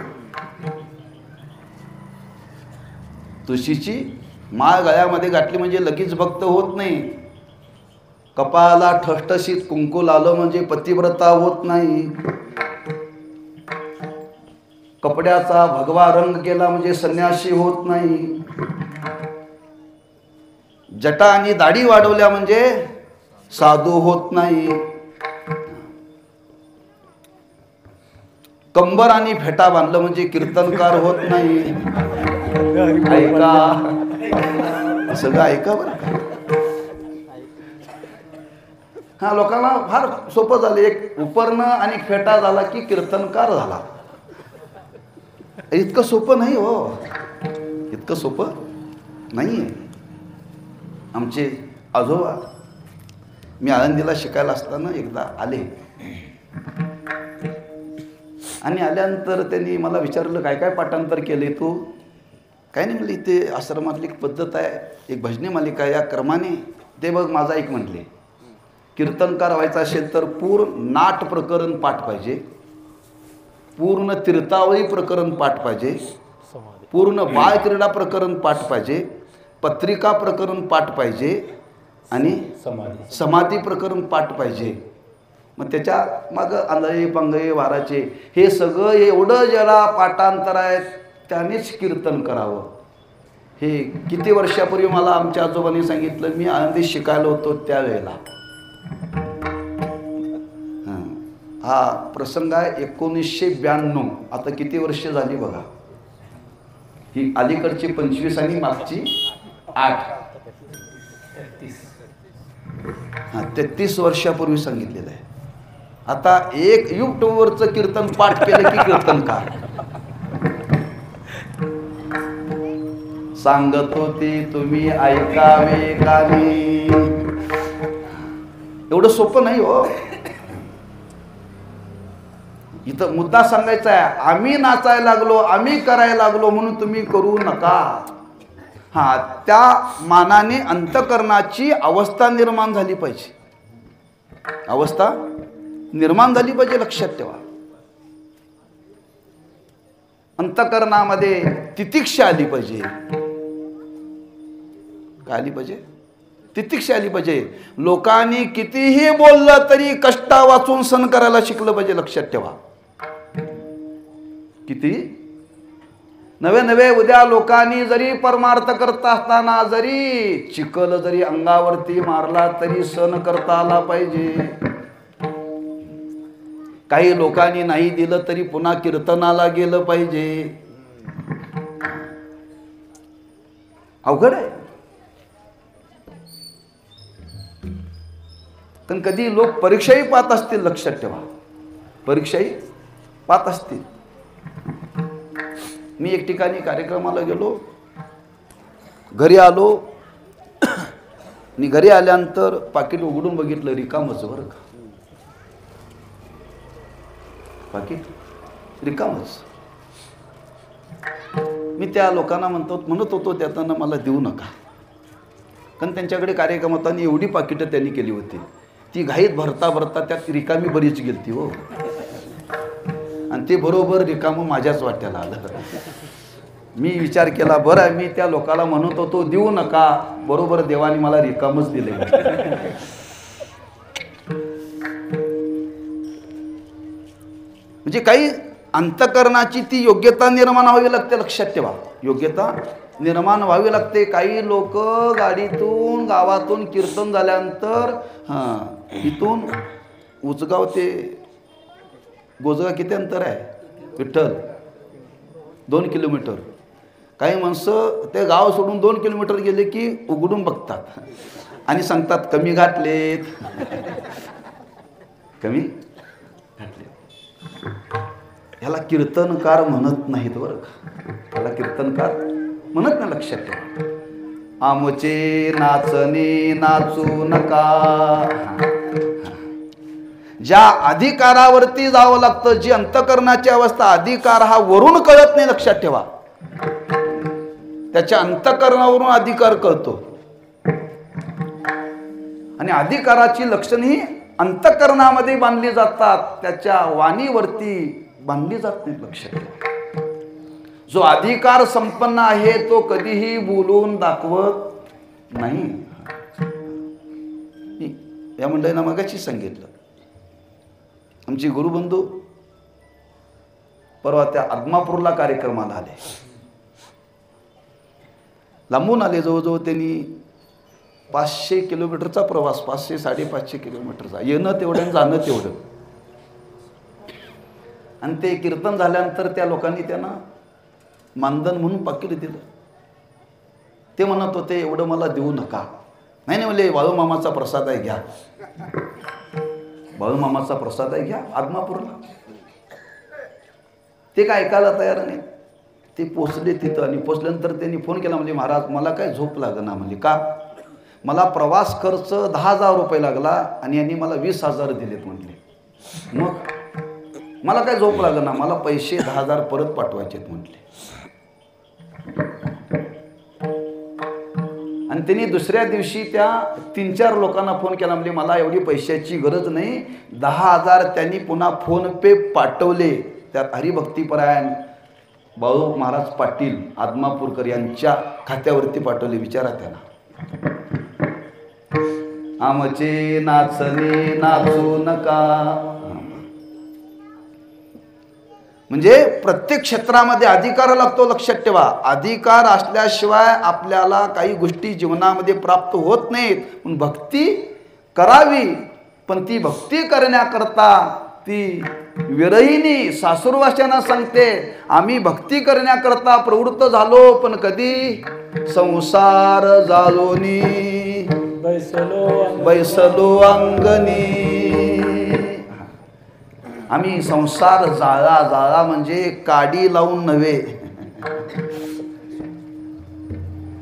तुळशीची माळ गळ्यामध्ये घातली म्हणजे लगेच भक्त होत नाही. कपाळाला ठसठशीत कुंकू लावलं म्हणजे पतिव्रता होत नाही. कपड्याचा भगवा रंग केला म्हणजे संन्यासी होत नाही. जटा आणि दाढी वाढवल्या म्हणजे साधू होत नाही. कंबर आणि फेटा बांधलं म्हणजे कीर्तनकार होत नाही. ऐका, सगळं ऐका बरं का. हा, लोकांना फार सोपं झालं, एक उपरणं आणि फेटा झाला की कीर्तनकार झाला. इतकं सोपं नाही हो, इतकं सोपं नाही आहे. आमचे आजोबा मी आळंदीला शिकायला असताना एकदा आले आणि आल्यानंतर त्यांनी मला विचारलं काय काय पाठांतर केले तू? काय नाही म्हणले, इथे आश्रमातली एक पद्धत आहे, एक भजनी मालिका या क्रमाने ते बघ माझा एक म्हटले. कीर्तनकार व्हायचा असेल तर पूर्ण नाट प्रकरण पाठ पाहिजे, पूर्ण तीर्थावळी प्रकरण पाठ पाहिजे, पूर्ण बाळक्रीडा प्रकरण पाठ पाहिजे, पत्रिका प्रकरण पाठ पाहिजे आणि समाधी प्रकरण पाठ पाहिजे. मग त्याच्या मागं आंधळे पंगळे वाराचे हे सगळं एवढं ज्याला पाठांतर आहे त्यानेच कीर्तन करावं. हे किती वर्षापूर्वी मला आमच्या आजोबांनी सांगितलं. मी आळंदीत शिकायला होतो त्यावेळेला. हा प्रसंग आहे 1992. आता किती वर्ष झाली बघा. ही अलीकडची 25 आणि मागची 8. 33 वर्षापूर्वी सांगितलेलं आहे. आता एक युट्यूबवरचं कीर्तन पाठ केलं की कीर्तनकार सांगत होती तुम्ही ऐकावे कानी. एवढं सोपं नाही हो. इथं मुद्दा सांगायचा आहे, आम्ही नाचायला लागलो, आम्ही करायला लागलो म्हणून तुम्ही करू नका. हा, त्या मानाने अंतकरणाची अवस्था निर्माण झाली पाहिजे. अवस्था निर्माण झाली पाहिजे, लक्षात ठेवा. अंतकरणामध्ये तितिक्षा आली पाहिजे. काय आली पाहिजे? तितिक्षा आली पाहिजे. लोकांनी कितीही बोललं तरी कष्टा वाचून सण करायला शिकलं पाहिजे, लक्षात ठेवा. किती नवे नवे उद्या लोकांनी जरी परमार्थ करता असताना जरी चिखल जरी अंगावरती मारला तरी सण करता आला पाहिजे. काही लोकांनी नाही दिलं तरी पुन्हा कीर्तनाला गेलं पाहिजे. अवघड आहे. पण कधी लोक परीक्षाही पाहत असतील, लक्षात ठेवा. परीक्षाही पाहत असतील. मी एक ठिकाणी कार्यक्रमाला गेलो, घरी आलो आणि घरी आल्यानंतर पाकिट उघडून बघितलं, रिकामच बरं का. पाकिट रिकामच. मी त्या लोकांना म्हणत होतो त्यातना मला देऊ नका. कारण त्यांच्याकडे कार्यक्रम होता आणि एवढी पाकिटं त्यांनी केली होती. ती घाईत भरता भरता त्यात रिकामी बरीच गेलती हो. आणि ते बरोबर रिकामं माझ्याच वाट्याला आलं. मी विचार केला, बरं मी त्या लोकाला म्हणत होतो देऊ नका, बरोबर देवाने मला रिकामच दिले. म्हणजे काही अंतकरणाची ती योग्यता निर्माण व्हावी लागते, लक्षात ठेवा. योग्यता निर्माण व्हावी लागते. काही लोक गाडीतून गावातून कीर्तन झाल्यानंतर इथून उचगाव ते गोजगाव किती अंतर आहे विठ्ठल? 2 किलोमीटर. काही माणसं ते गाव सोडून 2 किलोमीटर गेले की उघडून बघतात आणि सांगतात कमी घातलेत, कमी घातले. ह्याला कीर्तनकार म्हणत नाहीत बरं का. ह्याला कीर्तनकार म्हणत नाही, लक्षात ठेवा. आमचे नाचणे नाचू नका. ज्या अधिकारावरती जावं लागतं, जी अंतकरणाची अवस्था, अधिकार हा वरून कळत नाही, लक्षात ठेवा. त्याच्या अंतकरणावरून अधिकार कळतो. आणि अधिकाराची लक्षणे ही अंतकरणामध्ये बांधली जातात, त्याच्या वाणीवरती बांधली जात नाही, लक्षात ठेवा. जो अधिकार संपन्न आहे तो कधीही बोलून दाखवत नाही. या मंडळींना मगाशी सांगितलं. आमचे गुरुबंधू परवा त्या आदमापूरला कार्यक्रमाला आले. लांबून आले. जवळजवळ त्यांनी 500 किलोमीटरचा प्रवास, 500-550 किलोमीटरचा. येणं तेवढं आणि जाणं तेवढं. आणि ते कीर्तन झाल्यानंतर त्या लोकांनी त्यांना मानधन म्हणून पाकिट दिलं. ते म्हणत होते एवढं मला देऊ नका. नाही म्हणले, बाळूमामाचा प्रसाद आहे घ्या. बाळूमामाचा प्रसाद आहे घ्या आदमापूरला. ते काय ऐकायला तयार नाही. ते पोचले तिथं आणि पोचल्यानंतर त्यांनी फोन केला, म्हणजे महाराज मला काय झोप लागना. म्हणजे का? मला प्रवास खर्च 10,000 रुपये लागला आणि यांनी मला 20,000 दिलेत म्हटले. मग मला काय झोप लागलं, मला पैसे 10,000 परत पाठवायचेत म्हटले. आणि त्यांनी दुसऱ्या दिवशी त्या 3-4 लोकांना फोन केला, म्हणजे मला एवढी पैशाची गरज नाही, 10,000 त्यांनी पुन्हा फोन पे पाठवले. त्यात हरिभक्तीपरायण बाळू महाराज पाटील आदमापूरकर यांच्या खात्यावरती पाठवले. विचारा त्यांना, आमचे नाचणे नाचू नका. म्हणजे प्रत्येक क्षेत्रामध्ये अधिकार लागतो, लक्षात ठेवा. अधिकार असल्याशिवाय आपल्याला काही गोष्टी जीवनामध्ये प्राप्त होत नाहीत. पण भक्ती करावी, पण ती भक्ती करण्याकरता ती विरहिणी सासूरवाशांना सांगते, आम्ही भक्ती करण्याकरता प्रवृत्त झालो, पण कधी संसार जालोनी बैसलो अंगणी. आम्ही संसार जाळा, जाळा म्हणजे काडी लावून नव्हे,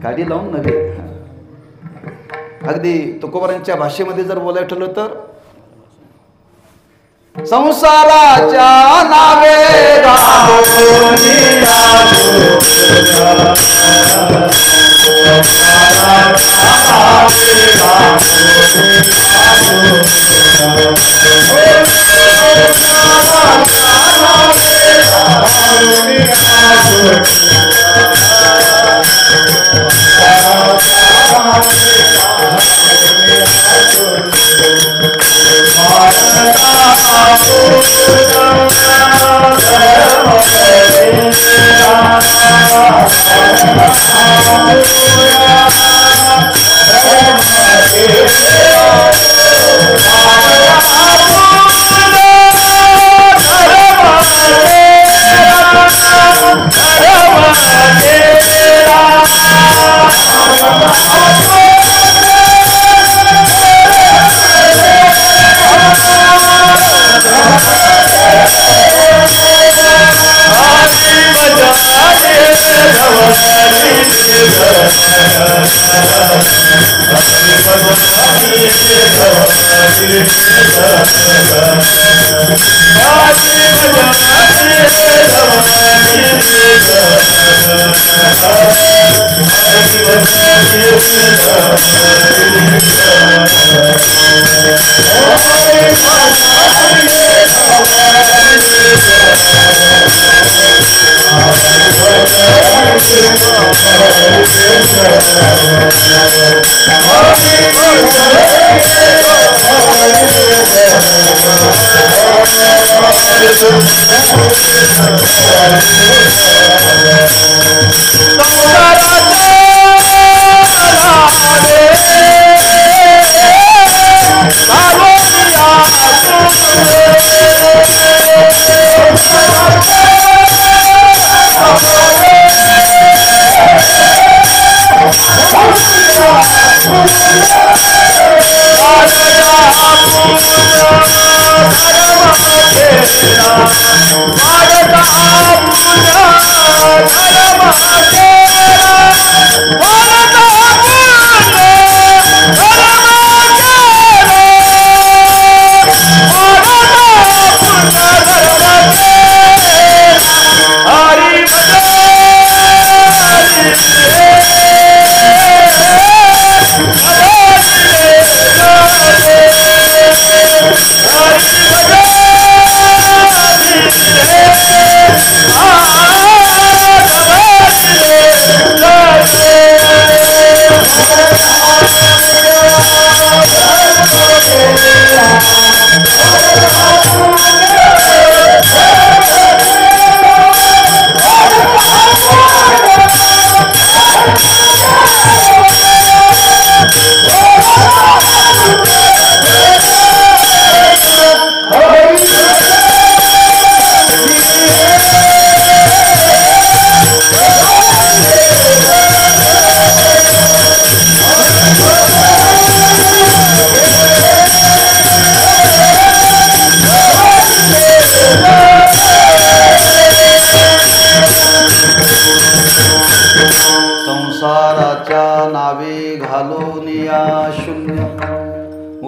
काडी लावून नव्हे. अगदी तुकोबारांच्या भाषेमध्ये जर बोलायला ठरलं तर, संसाराच्या नावे Hare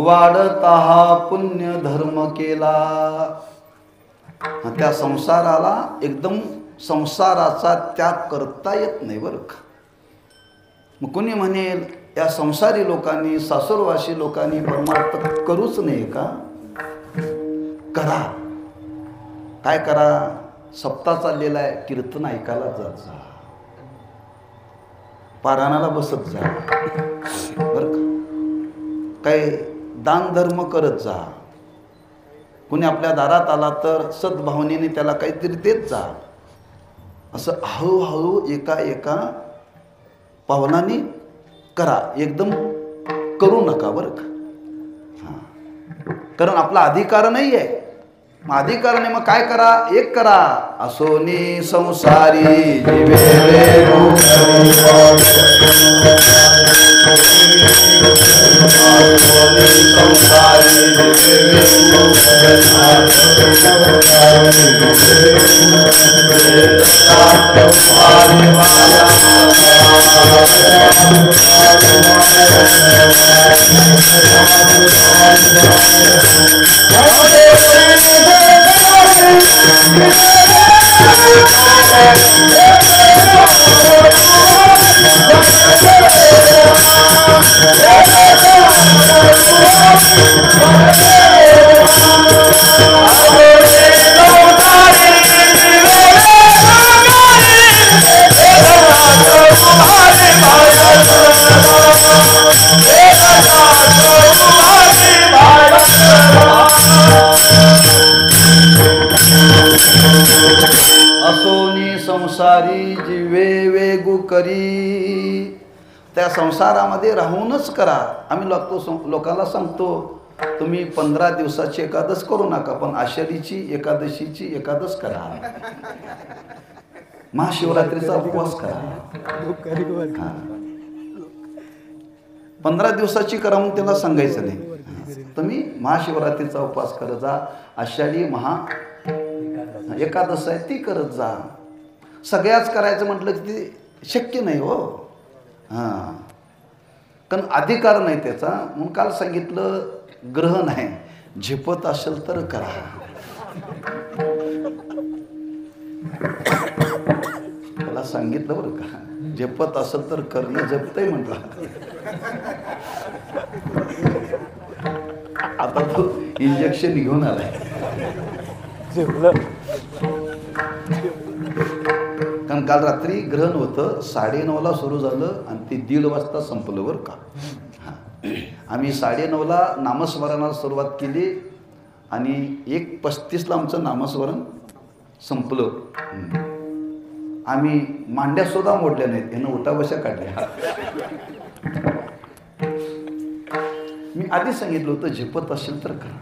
वाढता हा पुण्य धर्म केला. त्या संसाराला एकदम संसाराचा त्याग करता येत नाही बरं का. मग कोणी म्हणेल या संसारी लोकांनी, सासुरवासी लोकांनी परमार्थ करूच नाही का? करा. काय करा? सप्ताह चाललेला आहे, कीर्तन ऐकायला जात जा, पारायणाला बसत जा बरं का. काय दान धर्म करत जा. कुणी आपल्या दारात आला तर सद्भावनेने त्याला काहीतरी देत जा. असं हळूहळू एका पावलाने करा, एकदम करू नका बरं का. हां, कारण आपला अधिकार नाही आहे. मग अधिकार नाही, मग काय करा? एक करा. असोनी संसारी जीवे असोनी संसारी जीवे वेगू करी. त्या संसारामध्ये राहूनच करा. आम्ही लोकांना सांगतो तुम्ही 15 दिवसाची एकादश करू नका, पण आषाढीची एकादशीची एकादश करा, महाशिवरात्रीचा उपवास करा. 15 दिवसाची करा म्हणून त्याला सांगायचं नाही. तुम्ही महाशिवरात्रीचा उपवास करत जा, आषाढी एकादश आहे ती करत जा. सगळ्याच करायचं म्हटलं की ते शक्य नाही हो. हां, कारण अधिकार नाही त्याचा. म्हणून काल सांगितलं ग्रहण आहे, झेपत असेल तर करा. त्याला सांगितलं बरं का, झेपत असेल तर करणं झेपतंय म्हटलं. आता तो इंजेक्शन घेऊन आलाय. कारण काल रात्री ग्रहण होतं, 9:30ला सुरू झालं आणि ते 1:30 वाजता संपलं बरं का. आम्ही 9:30ला नामस्मरणाला सुरुवात केली आणि 1:35ला आमचं नामस्मरण संपलं. आम्ही मांड्या सुद्धा मोडल्या नाहीत, यानं उठाबशा काढल्या. मी आधी सांगितलं होतं झेपत असेल तर करा.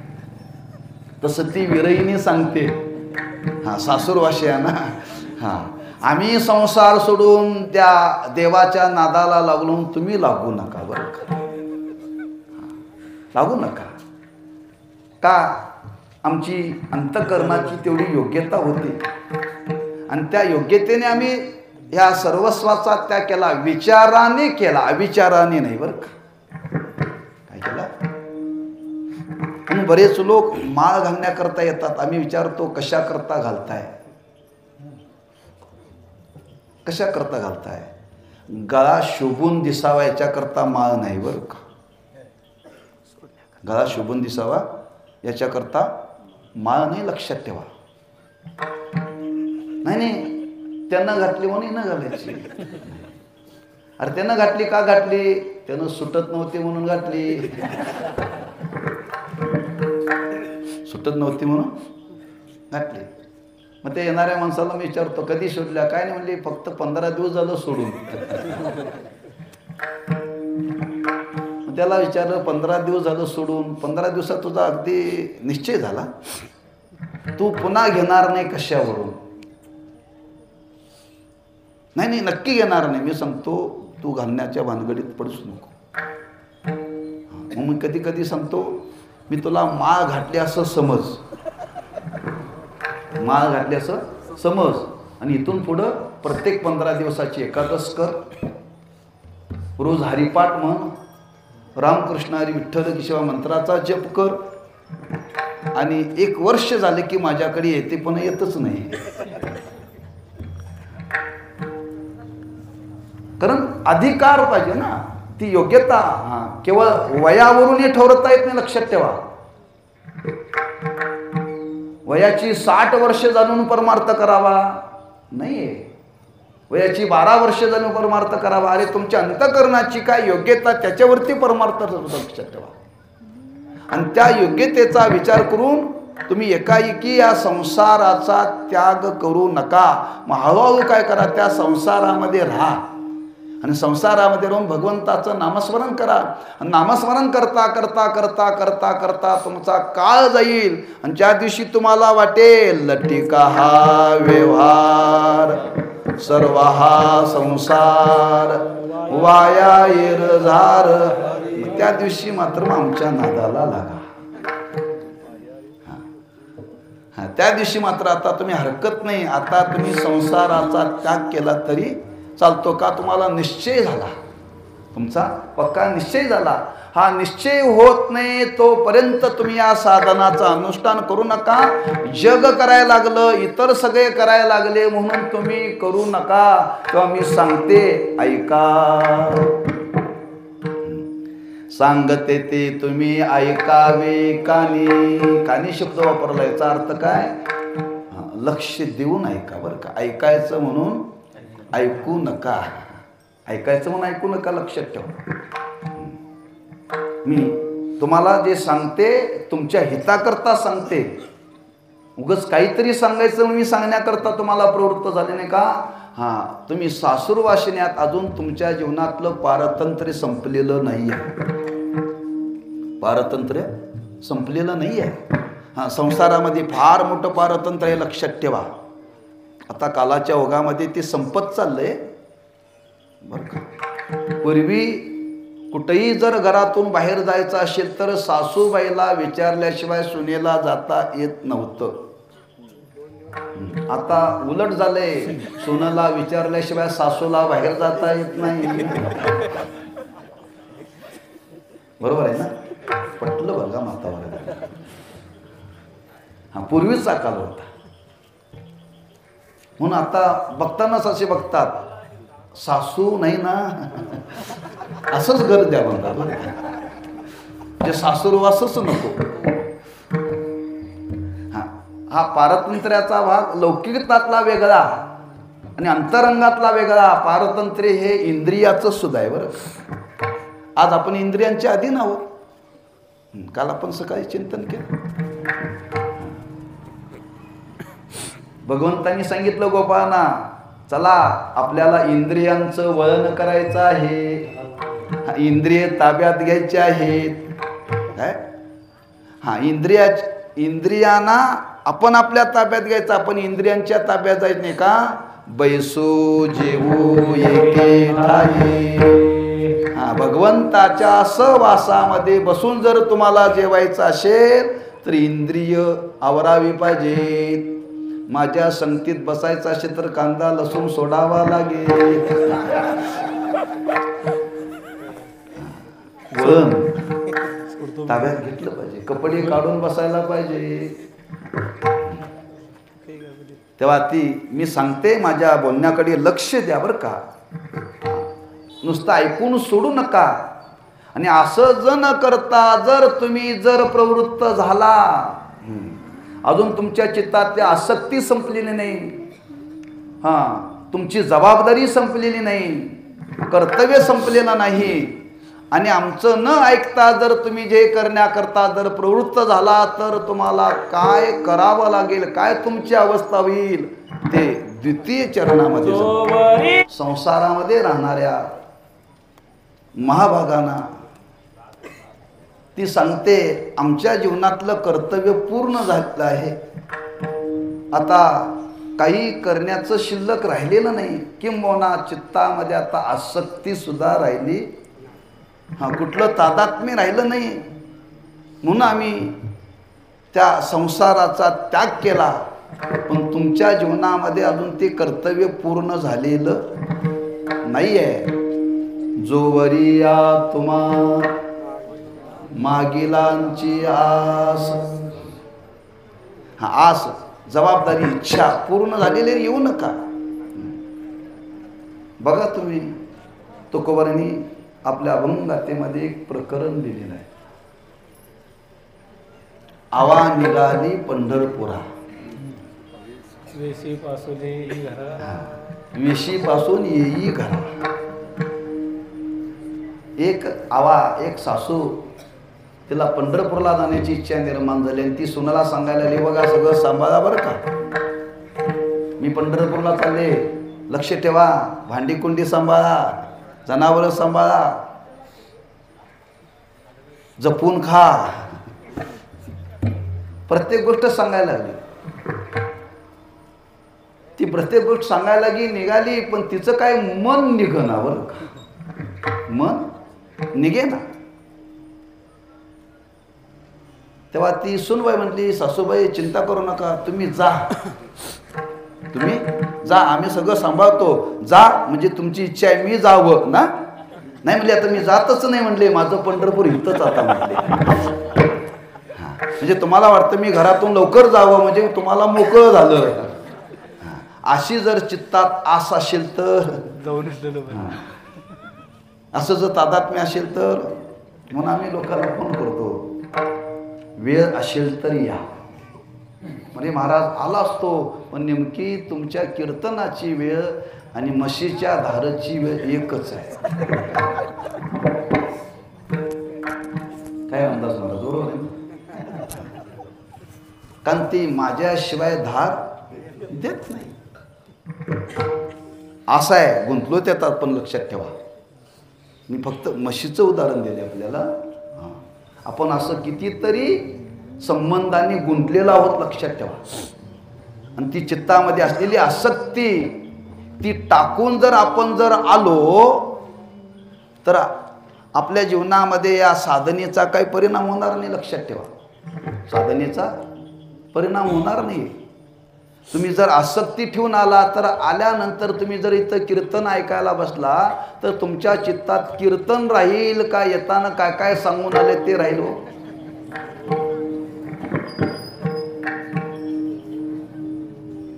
तसं ती विरईने सांगते. हां, सासूरवाशी आहे ना. हां, आम्ही संसार सोडून त्या देवाच्या नादाला लागून तुम्ही लागू नका बरं का. लागू नका. का? आमची अंतःकरणाची तेवढी योग्यता होती आणि त्या योग्यतेने आम्ही ह्या सर्वस्वाचा त्याग केला. विचाराने केला, अविचाराने नाही बरं का. काय केला? म्हणून बरेच लोक माळ घालण्याकरता येतात. आम्ही विचारतो कशा करता घालताय, कशा करता घालताय? गळा शोभून दिसावा याच्याकरता माळ नाही बरं का. गळा शोभून दिसावा याच्याकरता माळ नाही, लक्षात ठेवा. नाही त्यानं घातली म्हणून न घालायची. अरे त्यानं घातली का घातली? त्यानं सुटत नव्हती म्हणून घातली. सुटत नव्हती म्हणून घातली. मग ते येणाऱ्या माणसाला मी विचारतो कधी सोडल्या? काय नाही म्हणली, फक्त 15 दिवस झालं सोडून. त्याला विचारलं 15 दिवस झालं सोडून, 15 दिवसात तुझा अगदी निश्चय झाला, तू पुन्हा घेणार नाही कशावरून? नाही नक्की घेणार नाही. मी सांगतो तू घालण्याच्या भानगडीत पडूच नको. मग मी कधी कधी सांगतो मी तुला माळ घातली असं समज, माळ घातली असं समज आणि इथून पुढं प्रत्येक 15 दिवसाची एकादश कर, रोज हरिपाठ म्हण, रामकृष्ण हरी विठ्ठल केशवा मंत्राचा जप कर, आणि 1 वर्ष झाले की माझ्याकडे येते पण येतच नाही. कारण अधिकार पाहिजे ना, ती योग्यता. केवळ वयावरून ठरवता येत नाही, लक्षात ठेवा. वयाची 60 वर्ष जाणून परमार्थ करावा नाहीये, वयाची 12 वर्ष जाणून परमार्थ करावा. अरे तुमच्या अंतःकरणाची काय योग्यता त्याच्यावरती परमार्थ लक्षात ठेवा. आणि त्या योग्यतेचा विचार करून तुम्ही एकाएकी या संसाराचा त्याग करू नका. मग हळूहळू काय करा, त्या संसारामध्ये राहा आणि संसारामध्ये राहून भगवंताचं नामस्मरण करा. आणि नामस्मरण करता करता करता करता करता तुमचा काळ जाईल, आणि ज्या दिवशी तुम्हाला वाटेल लटिका हा व्यवहार, सर्व हा संसार वाया येरझार, त्या दिवशी मात्र आमच्या नादाला लागा. त्या दिवशी मात्र आता तुम्ही हरकत नाही, आता तुम्ही संसाराचा त्याग केला तरी चालतो. का? तुम्हाला निश्चय झाला, तुमचा पक्का निश्चय झाला. हा निश्चय होत नाही तोपर्यंत तुम्ही या साधनाचं अनुष्ठान करू नका. जग करायला लागलं, इतर सगळे करायला लागले म्हणून तुम्ही करू नका. तेव्हा मी सांगते, ऐका. सांगते ते तुम्ही ऐकावे कानी. कानी शब्द वापरला, याचा अर्थ काय? लक्ष देऊन ऐका बरं का. ऐकायचं म्हणून ऐकू नका, ऐकायचं म्हणून ऐकू नका, लक्षात ठेवा. मी तुम्हाला जे सांगते तुमच्या हिताकरता सांगते. उगाच काहीतरी सांगायचं मी सांगण्याकरता तुम्हाला प्रवृत्त झाले नाही का? तुम्ही सासूरवाशिन्यात अजून तुमच्या जीवनातलं पारतंत्र्य संपलेलं नाही आहे. पारतंत्र्य संपलेलं नाही आहे. संसारामध्ये फार मोठं पारतंत्र्य आहे, लक्षात ठेवा. आता कालाच्या ओघामध्ये ते संपत चाललंय बरं का. पूर्वी कुठेही जर घरातून बाहेर जायचं असेल तर सासूबाईला विचारल्याशिवाय सुनेला जाता येत नव्हतं. आता उलट झालंय, सुनेला विचारल्याशिवाय सासूला बाहेर जाता येत नाही. बरोबर आहे ना? पटलं बघा मातावर. पूर्वीचा काल होता. म्हणून आता बघतानाच असे बघतात, सासू नाही ना असंच घर द्या म्हणतात. म्हणजे सासूरवासच नको. हा पारतंत्र्याचा भाग लौकिकतातला वेगळा आणि अंतरंगातला वेगळा. पारतंत्र्य हे इंद्रियाचं सुद्धा आहे बरं. आज आपण इंद्रियांच्या अधीन आहोत. काल आपण सकाळी चिंतन केलं. भगवंतांनी सांगितलं गोपाळांना, चला आपल्याला इंद्रियांचं वळण करायचं आहे, इंद्रिय ताब्यात घ्यायचे आहेत. काय? इंद्रियांना आपण आपल्या ताब्यात घ्यायचं, आपण इंद्रियांच्या ताब्यात जायचं नाही का? बैसू जेवू एके ठाई. भगवंताच्या सहवासामध्ये बसून जर तुम्हाला जेवायचं असेल तर इंद्रिय आवरावी पाहिजेत. माझ्या संगतीत बसायचं असेल तर कांदा लसूण सोडावा लागेल. ताब्यात घेतलं पाहिजे, कपडे काढून बसायला पाहिजे. तेव्हा मी सांगते, माझ्या बोलण्याकडे लक्ष द्या बरं का. नुसतं ऐकून सोडू नका. आणि असं जर न करता जर तुम्ही प्रवृत्त झाला, अजून तुमच्या चित्तातली आसक्ती संपलेली नाही, तुमची जबाबदारी संपलेली नाही, कर्तव्य संपलेलं नाही, आणि आमचं न ऐकता जर तुम्ही जे करण्याकरता जर प्रवृत्त झाला तर तुम्हाला काय करावं लागेल, काय तुमची अवस्था होईल ते द्वितीय चरणामध्ये संसारामध्ये राहणाऱ्या महाभागांना ती सांगते. आमच्या जीवनातलं कर्तव्य पूर्ण झालेलं आहे, आता काही करण्याचं शिल्लक राहिलेलं नाही. किंबहुना चित्तामध्ये आता आसक्ती सुद्धा राहिली, कुठलं तादात्म्य राहिलं नाही. म्हणून आम्ही त्या संसाराचा त्याग केला. पण तुमच्या जीवनामध्ये अजून ते कर्तव्य पूर्ण झालेलं नाही आहे. जोवरिया तुम्हा मागिलांची आस. हा आस, जबाबदारी, इच्छा पूर्ण झालेली येऊ नका. बघा तुम्ही, तुकोबारांनी आपल्या अभंगातेमध्ये एक प्रकरण दिलेलं आहे. आवा निघाली पंढरपुरा, वेशी पासून येई घरा, वेशी पासून येई घरा. एक आवा, एक सासू, तिला पंढरपूरला जाण्याची इच्छा निर्माण झाली आणि ती सुनाला सांगायला लागली, बघा सगळं सांभाळा बरं का, मी पंढरपूरला चालले, लक्ष ठेवा, भांडी कुंडी सांभाळा, जनावरं सांभाळा, जपून खा. प्रत्येक गोष्ट सांगायला लागली. ती प्रत्येक गोष्ट सांगायला लागली, निघाली, पण तिचं काय मन निघना बरं का, मन निघे ना. तेव्हा ती सुनबाई म्हटली, सासूबाई चिंता करू नका, तुम्ही जा, तुम्ही जा, आम्ही सगळं सांभाळतो, जा, म्हणजे तुमची इच्छा आहे मी जावं ना. नाही म्हणले आता मी जातच नाही म्हणले, माझं पंढरपूर इथंच आता म्हणले. म्हणजे तुम्हाला वाटतं मी घरातून लवकर जावं म्हणजे तुम्हाला मोकळं झालं. अशी जर चित्तात आस असेल तर जाऊन असं जर तादात्म्य असेल तर, म्हणून आम्ही लोकांना फोन करतो, वेळ असेल तर या. म्हणजे महाराज आला असतो, पण नेमकी तुमच्या कीर्तनाची वेळ आणि म्हशीच्या धारची वेळ एकच आहे. काय अंदाज मला बरोबर आहे, कारण ती माझ्याशिवाय धार देत नाही. असं आहे, गुंतलो त्यात पण लक्षात ठेवा. मी फक्त म्हशीचं उदाहरण दिले आपल्याला. आपण असं कितीतरी संबंधांनी गुंतलेलो आहोत, लक्षात ठेवा. आणि ती चित्तामध्ये असलेली आसक्ती ती टाकून जर आपण जर आलो तर आपल्या जीवनामध्ये या साधनेचा काही परिणाम होणार नाही. लक्षात ठेवा, साधनेचा परिणाम होणार नाही. तुम्ही जर आसक्ती ठेवून आला तर आल्यानंतर तुम्ही जर इथं कीर्तन ऐकायला बसला तर तुमच्या चित्तात कीर्तन राहील का, येताना काय काय सांगून आले ते राहील.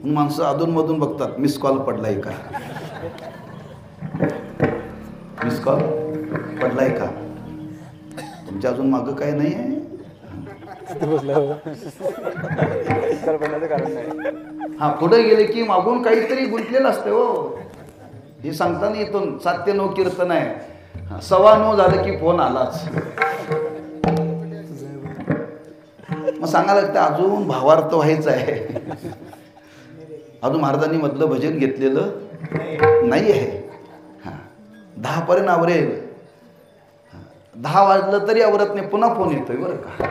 माणसं अधूनमधून बघतात, मिस कॉल पडलाय का, मिस कॉल पडलाय का, तुमच्या अजून मागं काय नाही आहे. हा, पुढे गेले की मागून काहीतरी गुंतलेलं असते हो. हे सांगताना इथून 7 ते 9 कीर्तन आहे, 9:15 झालं की फोन आलाच. मग सांगायला लागतं अजून भावार्थ व्हायचं आहे, अजून महाराजांनी मधलं भजन घेतलेलं नाही आहे. 10 पर्यंत आवरेल, 10 वाजलं तरी आवरत नाही, पुन्हा फोन येतोय बरं का.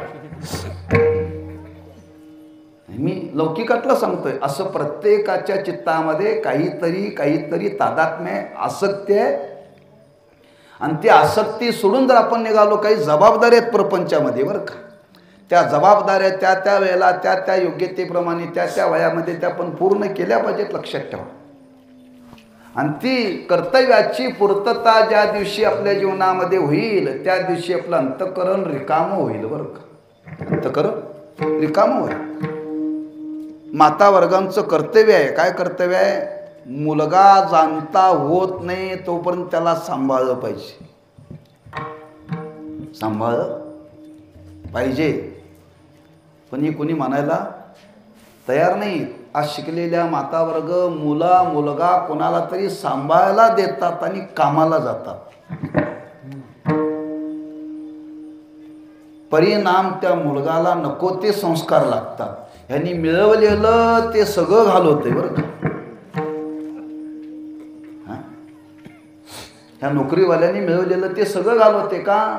मी लौकिकातलं सांगतोय, असं प्रत्येकाच्या चित्तामध्ये काहीतरी तादात्म्य आसक्ती आहे. आणि ती आसक्ती सोडून जर आपण निघालो, काही जबाबदाऱ्या आहेत प्रपंचामध्ये बरं का, त्या जबाबदाऱ्या त्या वेळेला त्या योग्यतेप्रमाणे त्या वयामध्ये त्या पण पूर्ण केल्या पाहिजेत. लक्षात ठेवा. आणि ती कर्तव्याची पूर्तता ज्या दिवशी आपल्या जीवनामध्ये होईल त्या दिवशी आपलं अंतःकरण रिकामं होईल बरं का, अंतःकरण रिकामं होईल. माता वर्गांचं कर्तव्य आहे, काय कर्तव्य आहे, मुलगा जाणता होत नाही तोपर्यंत त्याला सांभाळलं पाहिजे, सांभाळलं पाहिजे. पण ही कोणी म्हणायला तयार नाही. आज शिकलेल्या माता वर्ग मुलगा कोणाला तरी सांभाळायला देतात आणि कामाला जातात. परिणाम त्या मुलगाला नको ते संस्कार लागतात. ह्यांनी मिळवलेलं ते सगळं घालवते बरं का. ह्या नोकरीवाल्यांनी मिळवलेलं ते सगळं घालवते का,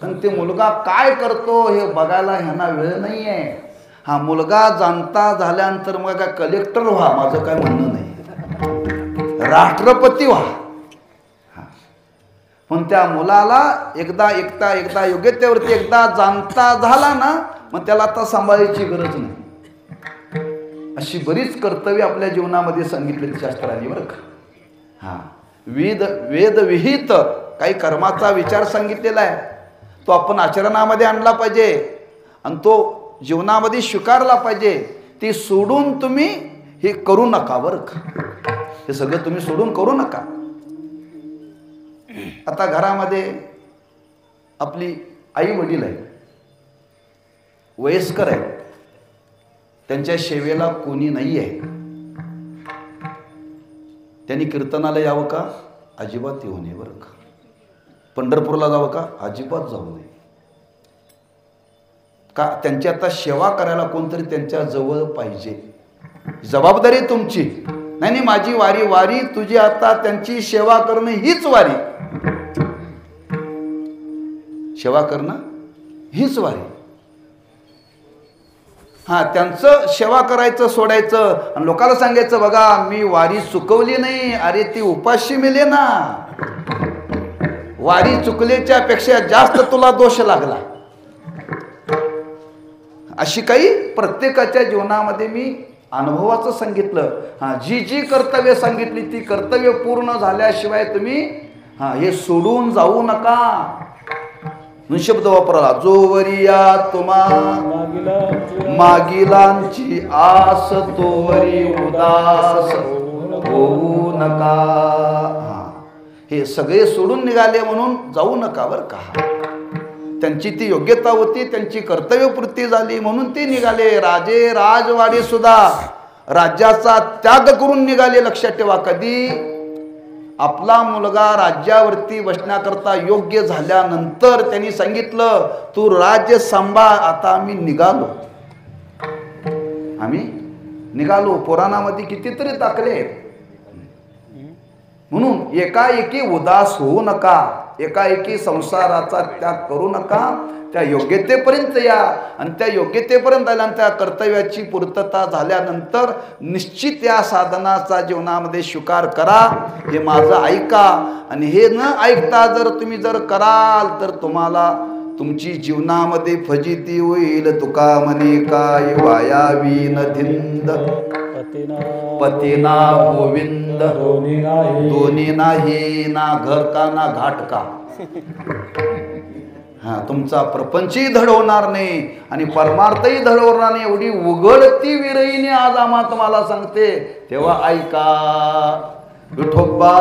पण ते मुलगा काय करतो हे बघायला ह्यांना वेळ नाही आहे. हा मुलगा जाणता झाल्यानंतर मग काय कलेक्टर व्हा, माझं काय म्हणणं नाही, राष्ट्रपती व्हा. पण त्या मुलाला एकदा योग्यतेवरती एकदा जाणता झाला ना, मग त्याला आता सांभाळायची गरज नाही. अशी बरीच कर्तव्य आपल्या जीवनामध्ये सांगितलेली शास्त्रांनी बरं का. वेद विहित काही कर्माचा विचार सांगितलेला आहे. तो आपण आचरणामध्ये आणला पाहिजे आणि तो जीवनामध्ये स्वीकारला पाहिजे. ते सोडून तुम्ही हे करू नका बरं का. हे सगळं तुम्ही सोडून करू नका. आता घरामध्ये आपली आई वडील आहे, वयस्कर आहे, त्यांच्या सेवेला कोणी नाही आहे. त्यांनी कीर्तनाला यावं का? अजिबात येऊ नये बरं का. पंढरपूरला जावं का? अजिबात जाऊ नये. का? त्यांची आता सेवा करायला कोणतरी त्यांच्या जवळ पाहिजे. जबाबदारी तुमची. नाही नाही, माझी वारी वारी तुझी, आता त्यांची सेवा करणं हीच वारी. सेवा करणं हीच वारी. हा, त्यांचं सेवा करायचं सोडायचं आणि लोकांना सांगायचं बघा मी वारी चुकवली नाही. अरे ती उपाशी मेले ना. वारी चुकल्याच्या पेक्षा जास्त तुला दोष लागला. अशी काही प्रत्येकाच्या जीवनामध्ये मी अनुभवाचं सांगितलं. हा, जी जी कर्तव्य सांगितली ती कर्तव्य पूर्ण झाल्याशिवाय तुम्ही हे सोडून जाऊ नका. शब्द वापरला, जोवरिया तुम्हा मागिलांची आस तोवरी उदास होऊ नका. हे सगळे सोडून निघाले म्हणून जाऊ नका बरं का. त्यांची ती योग्यता होती, त्यांची कर्तव्यपूर्ती झाली म्हणून ते निघाले. राजे राजवाडे सुद्धा राज्याचा त्याग करून निघाले. लक्षात ठेवा, कधी आपला मुलगा राज्यावरती बसण्याकरता योग्य झाल्यानंतर त्यांनी सांगितलं तू राज्य सांभाळ. आता आम्ही निघालो. पुराणामध्ये कितीतरी दाखले आहेत. म्हणून एकाएकी उदास होऊ नका. एकाएकी संसाराचा त्याग करू नका. त्या योग्यतेपर्यंत या आणि त्या योग्यतेपर्यंत आल्यानंतर त्या कर्तव्याची पूर्तता झाल्यानंतर निश्चित या साधनाचा जीवनामध्ये स्वीकार करा. हे माझं ऐका आणि हे न ऐकता जर तुम्ही कराल तर तुम्हाला तुमची जीवनामध्ये फजिती होईल. तुका म्हणे काय वायावी न धिंद पतीना गोविंद दोन्ही नाही, ना घर का ना घाट का. हा, तुमचा प्रपंचही धड होणार नाही आणि परमार्थही धड होणार नाही. एवढी उघडती विरईने आज आम्हा तुम्हाला सांगते. तेव्हा ऐका. विठोबा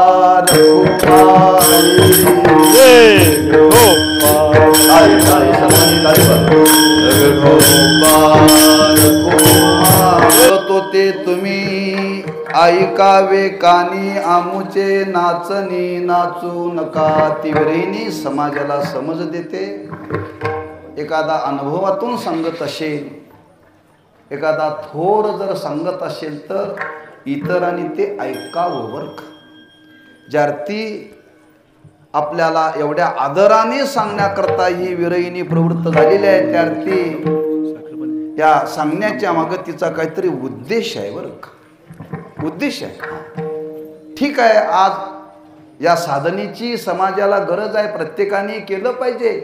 तो ते तुम्ही ऐकावे कानी आमुचे नाचनी नाचू नका. ती विरहिणी समाजाला समज देते. एखादा अनुभवातून सांगत असेल, एखादा थोर जर सांगत असेल तर इतरांनी ते ऐकावं बरं का. ज्यार्थी आपल्याला एवढ्या आदराने सांगण्याकरता ही विरहिणी प्रवृत्त झालेली आहे, त्यार्थी या सांगण्याच्या मागे तिचा काहीतरी उद्देश आहे बरं का. उद्देश आहे. ठीक आहे, आज या साधनेची समाजाला गरज आहे, प्रत्येकाने केलं पाहिजे.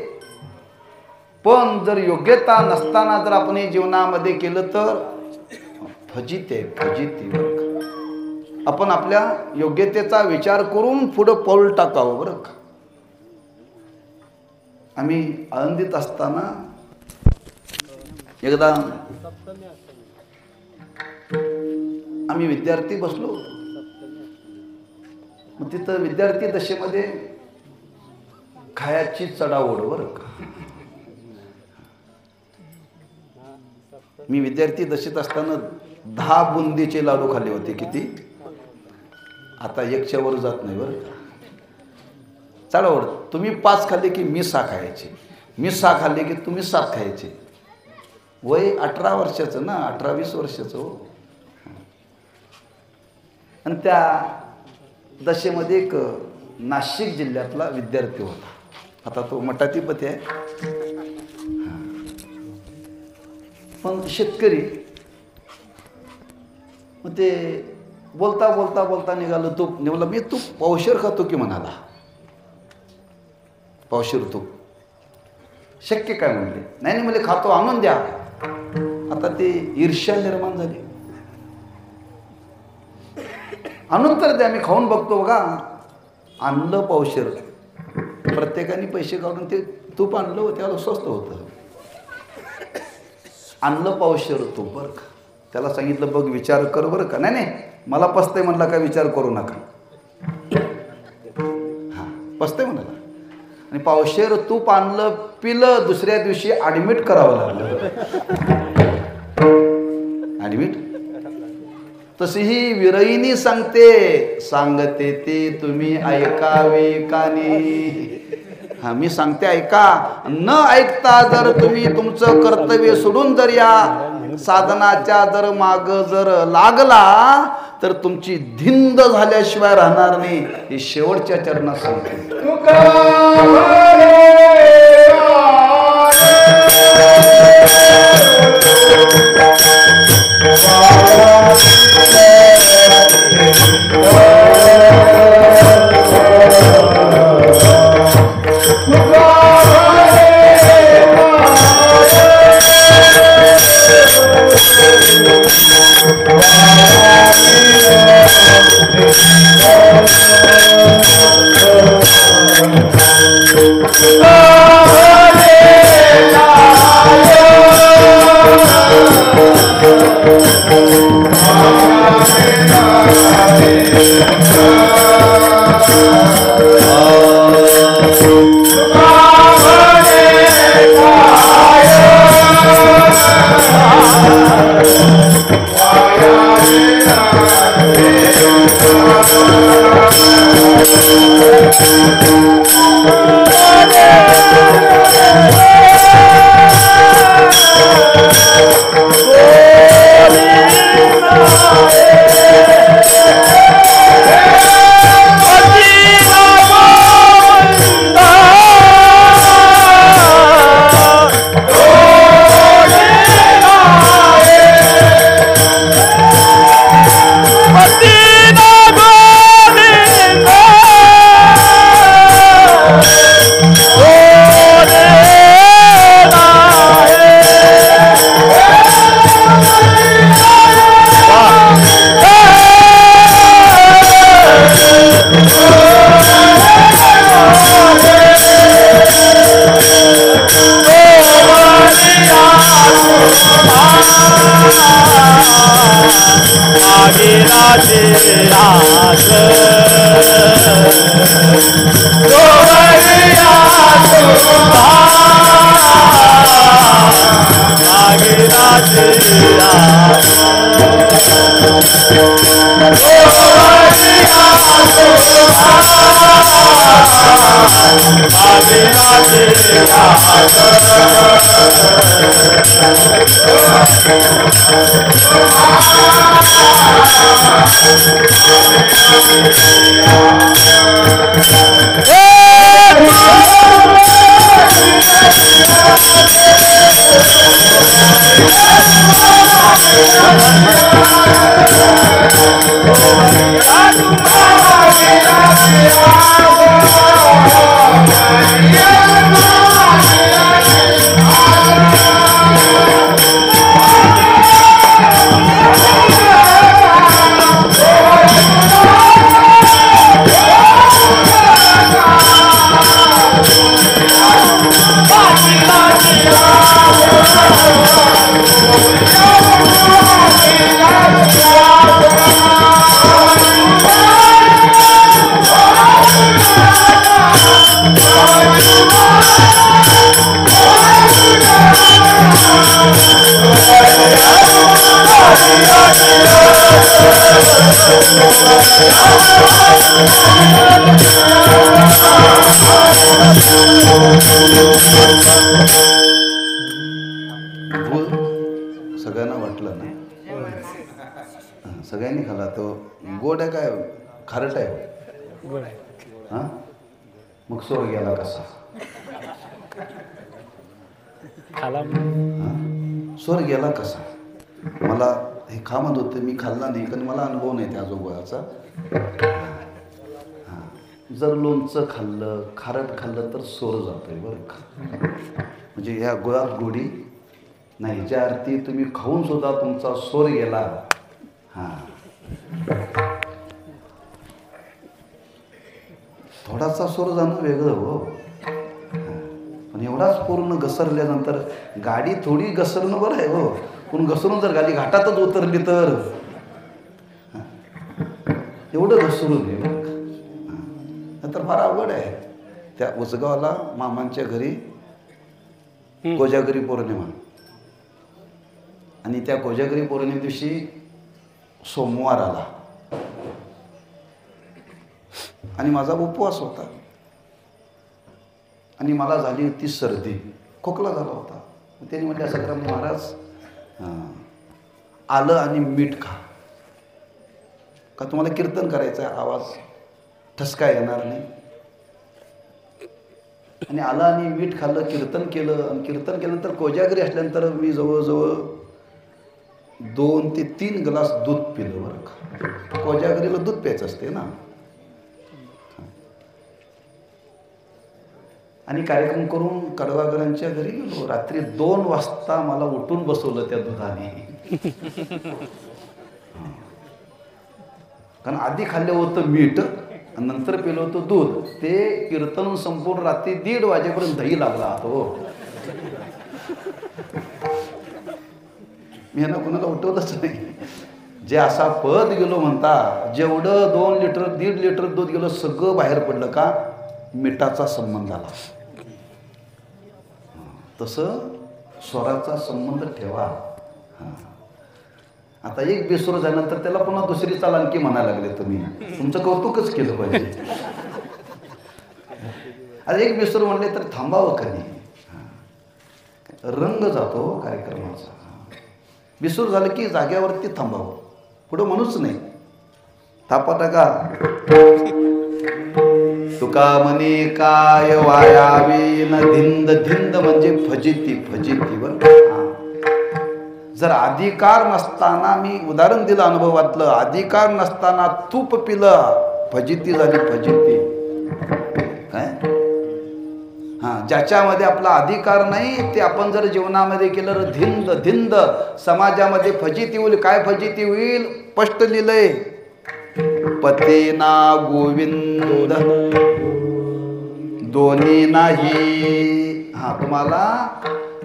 पण जर योग्यता नसताना जर आपण जीवनामध्ये केलं तर फजिती बरं का. आपण आपल्या योग्यतेचा विचार करून पुढं पाऊल टाकावं बरं का. आम्ही आळंदीत असताना एकदा आम्ही विद्यार्थी बसलो. मग तिथं विद्यार्थी दशेमध्ये खायाची चढाओढ बरं का. मी विद्यार्थी दशेत असताना 10 बुंदीचे लाडू खाल्ले होते. किती? आता 1च्या वर जात नाही बरं का. चढाओढ. तुम्ही 5 खाल्ले की मी 6 खायचे, मी 6 खाल्ले की तुम्ही 7 खायचे. वय 18 वर्षाचं ना, 18-20 वर्षाचं हो. आणि त्या दशेमध्ये एक नाशिक जिल्ह्यातला विद्यार्थी होता. आता तो मठाधिपती आहे, पण शेतकरी. मग ते बोलता बोलता बोलता निघालं तूप. निघाला मी तूप पावशेर खातो की म्हणाला. पावशेर तूप शक्य काय म्हणले. नाही मला खातो, आणून द्या. आता ते ईर्ष्या निर्माण झाली. आणून तर द्या, मी खाऊन बघतो बघा. आणलं पावशेर. प्रत्येकाने पैसे काढून ते तूप आणलं त्याला स्वस्त होतं. आणलं पावशेर तूप बरं का. त्याला सांगितलं बघ विचार कर बरं का. नाही नाही मला पस्ते म्हणला का विचार करू नका. हां पस्ते म्हणाला आणि पावशेर तूप आणलं पिलं. दुसऱ्या दिवशी ॲडमिट करावं लागलं. ॲडमिट. तशी ही विरईनी सांगते ते तुम्ही ऐकावे कानी. हा मी सांगते ऐका. न ऐकता जर तुम्ही तुमचं कर्तव्य सोडून जर या साधनाच्या जर माग जर लागला तर तुमची धिंद झाल्याशिवाय राहणार नाही. हे शेवटच्या चरणात सांगते. सगळ्यांना वाटलं ना. सगळ्यांनी खाला. तो गोड आहे काय खारट आहे? गोड आहे. हां मग सोर गेला कसा? खाला स्वर गेला कसा? मला हे खा म्हणत होते, मी खाल्ला नाही कारण मला अनुभव नाही त्या जोगळाचा. जर लोणचं खाल्लं खारट खाल्लं तर स्वर जातोय बरं का. म्हणजे ह्या गुळात गोडी नाही. ज्या अर्थी तुम्ही खाऊन सुद्धा तुमचा स्वर गेला. हां थोडासा स्वर जाणं वेगळं हो. पण एवढाच पूर्ण घसरल्यानंतर गाडी थोडी घसरणं बरं आहे हो, पण घसरून जर गाडी घाटातच उतरली तर एवढं घसरून आहे नंतर फार अवघड आहे. त्या उसगावला मामांच्या घरी कोजागरी पौर्णिमा आणि त्या कोजागरी पौर्णिमे दिवशी सोमवार आला आणि माझा उपवास होता आणि मला झाली होती सर्दी, खोकला झाला होता. त्यांनी म्हटलं असं करा महाराज आलं आणि मीठ खा, का तुम्हाला कीर्तन करायचं आहे, आवाज ठसका येणार नाही. आणि आलं आणि मीठ खाल्लं, कीर्तन केलं आणि कीर्तन केल्यानंतर कोजागरी असल्यानंतर मी जवळजवळ 2 ते 3 ग्लास दूध पिलं बरं का. कोजागरीला दूध प्यायचं असते ना. आणि कार्यक्रम करून कडवागरांच्या घरी गेलो. रात्री 2 वाजता मला उठून बसवलं त्या दुधाने. कारण आधी खाल्लं होतं मीठ आणि नंतर पिलं होतं दूध. ते कीर्तन संपूर्ण रात्री 1:30 वाजेपर्यंत दही लागला तो. मी यांना कोणाला उठवलंच नाही. जे असा पद गेलो म्हणता, जेवढं 2 लिटर 1.5 लिटर दूध गेलं सगळं बाहेर पडलं का मिठाचा संबंध आला. तसं स्वराचा संबंध ठेवा. आता एक बेसूर झाल्यानंतर त्याला पुन्हा दुसरी चाल आणखी म्हणायला लागले तुम्ही, तुमचं कौतुकच केलं पाहिजे. आता एक बेसूर म्हणले तर थांबावं का नाही, रंग जातो कार्यक्रमाचा. बेसूर झालं की जाग्यावरती थांबावं, पुढं म्हणूच नाही. थापा टाका. तुका म्हणे काय वायावे न धिंद, धिंद म्हणजे फजिती, फजितीवर. जर अधिकार नसताना, मी उदाहरण दिलं अनुभवातलं, अधिकार नसताना तूप पिलं, फजिती झाली, फजिती. काय ज्याच्यामध्ये आपला अधिकार नाही ते आपण जर जीवनामध्ये केलं तर धिंद, धिंद. समाजामध्ये फजिती होईल. काय फजिती होईल? स्पष्ट लिहिलंय, पतेना गोविंद दोन्ही नाही. तुम्हाला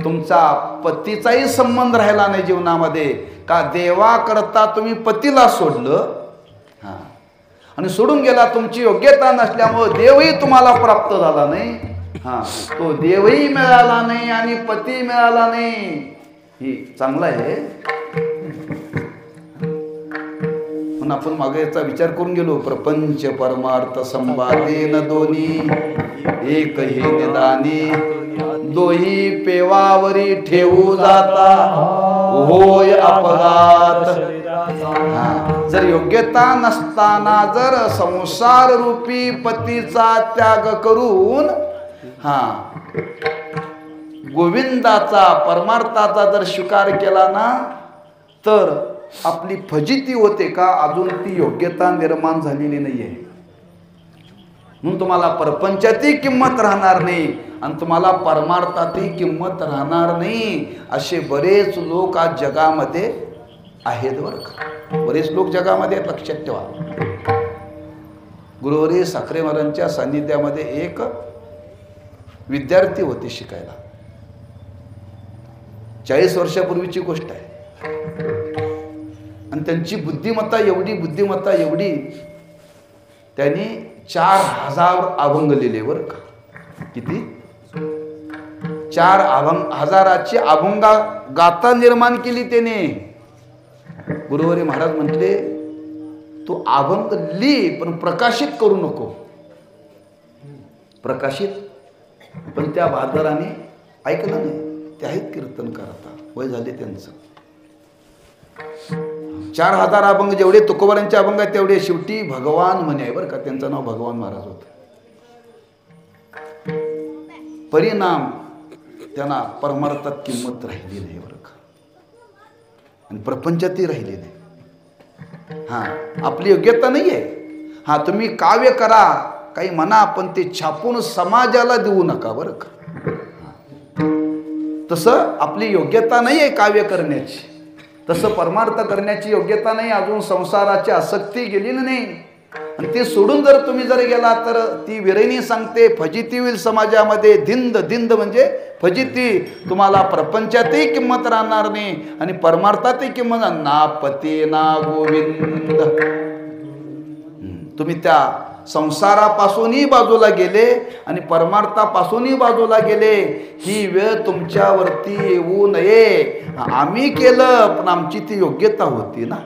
तुमचा पतीचाही संबंध राहिला नाही जीवनामध्ये. का देवा करता तुम्ही पतीला सोडलं आणि सोडून गेला. तुमची योग्यता नसल्यामुळे देवही तुम्हाला प्राप्त झाला नाही. तो देवही मिळाला नाही आणि पती मिळाला नाही. ही चांगलं आहे. म्हणून आपण मागे याचा विचार करून गेलो. प्रपंच परमार्थ संवादेन दोन्ही एकही निदानी, दोही पेवावरी ठेवू जाता होय अपघात. जर योग्यता नसताना जर संसार रूपी पतीचा त्याग करून गोविंदाचा परमार्थाचा जर स्वीकार केला ना तर आपली फजिती होते. का अजून ती योग्यता निर्माण झालेली नाहीये. म्हणून तुम्हाला परपंचातही किंमत राहणार नाही आणि तुम्हाला परमार्थातही किंमत राहणार नाही. असे बरेच लोक आज जगामध्ये आहेत बरं का. बरेच लोक जगामध्ये आहेत, लक्षात ठेवा. गुरुवारी साखरे महाराजांच्या सान्निध्यामध्ये एक विद्यार्थी होते शिकायला. 40 वर्षापूर्वीची गोष्ट आहे. आणि त्यांची बुद्धिमत्ता एवढी त्यांनी 4000 अभंग लिहिले बरं का. किती? 4000ची अभंगा गाथा निर्माण केली त्याने. गुरुवारी महाराज म्हटले तू अभंग लिही पण प्रकाशित करू नको. प्रकाशित. पण त्या बहादराने ऐकलं नाही. ते आहेत कीर्तन करता, वय झाले त्यांचं. 4000 अभंग जेवढे तुकोबारांचे अभंग आहेत तेवढे शेवटी भगवान म्हणे आहे बरं का. त्यांचं नाव भगवान महाराज होतं. परिणाम त्यांना परमार्थात किंमत राहिली नाही बरं का. आणि प्रपंचातही राहिली नाही. आपली योग्यता नाही आहे. तुम्ही काव्य करा, काही म्हणा, पण ते छापून समाजाला देऊ नका बरं का. तसं आपली योग्यता नाही आहे काव्य करण्याची. तसं परमार्थ करण्याची योग्यता नाही. अजून संसाराची आसक्ती गेलेली नाही. आणि ते सोडून जर तुम्ही जर गेला तर ती विरणी सांगते फजिती होईल समाजामध्ये. धिंद धिंद म्हणजे फजिती. तुम्हाला प्रपंचातही किंमत राहणार नाही आणि परमार्थातही किंमत ना पती ना गोविंद. तुम्ही त्या संसारापासूनही बाजूला गेले आणि परमार्थापासूनही बाजूला गेले. ही वेळ तुमच्यावरती येऊ नये. आम्ही केलं पण आमची ती योग्यता होती ना.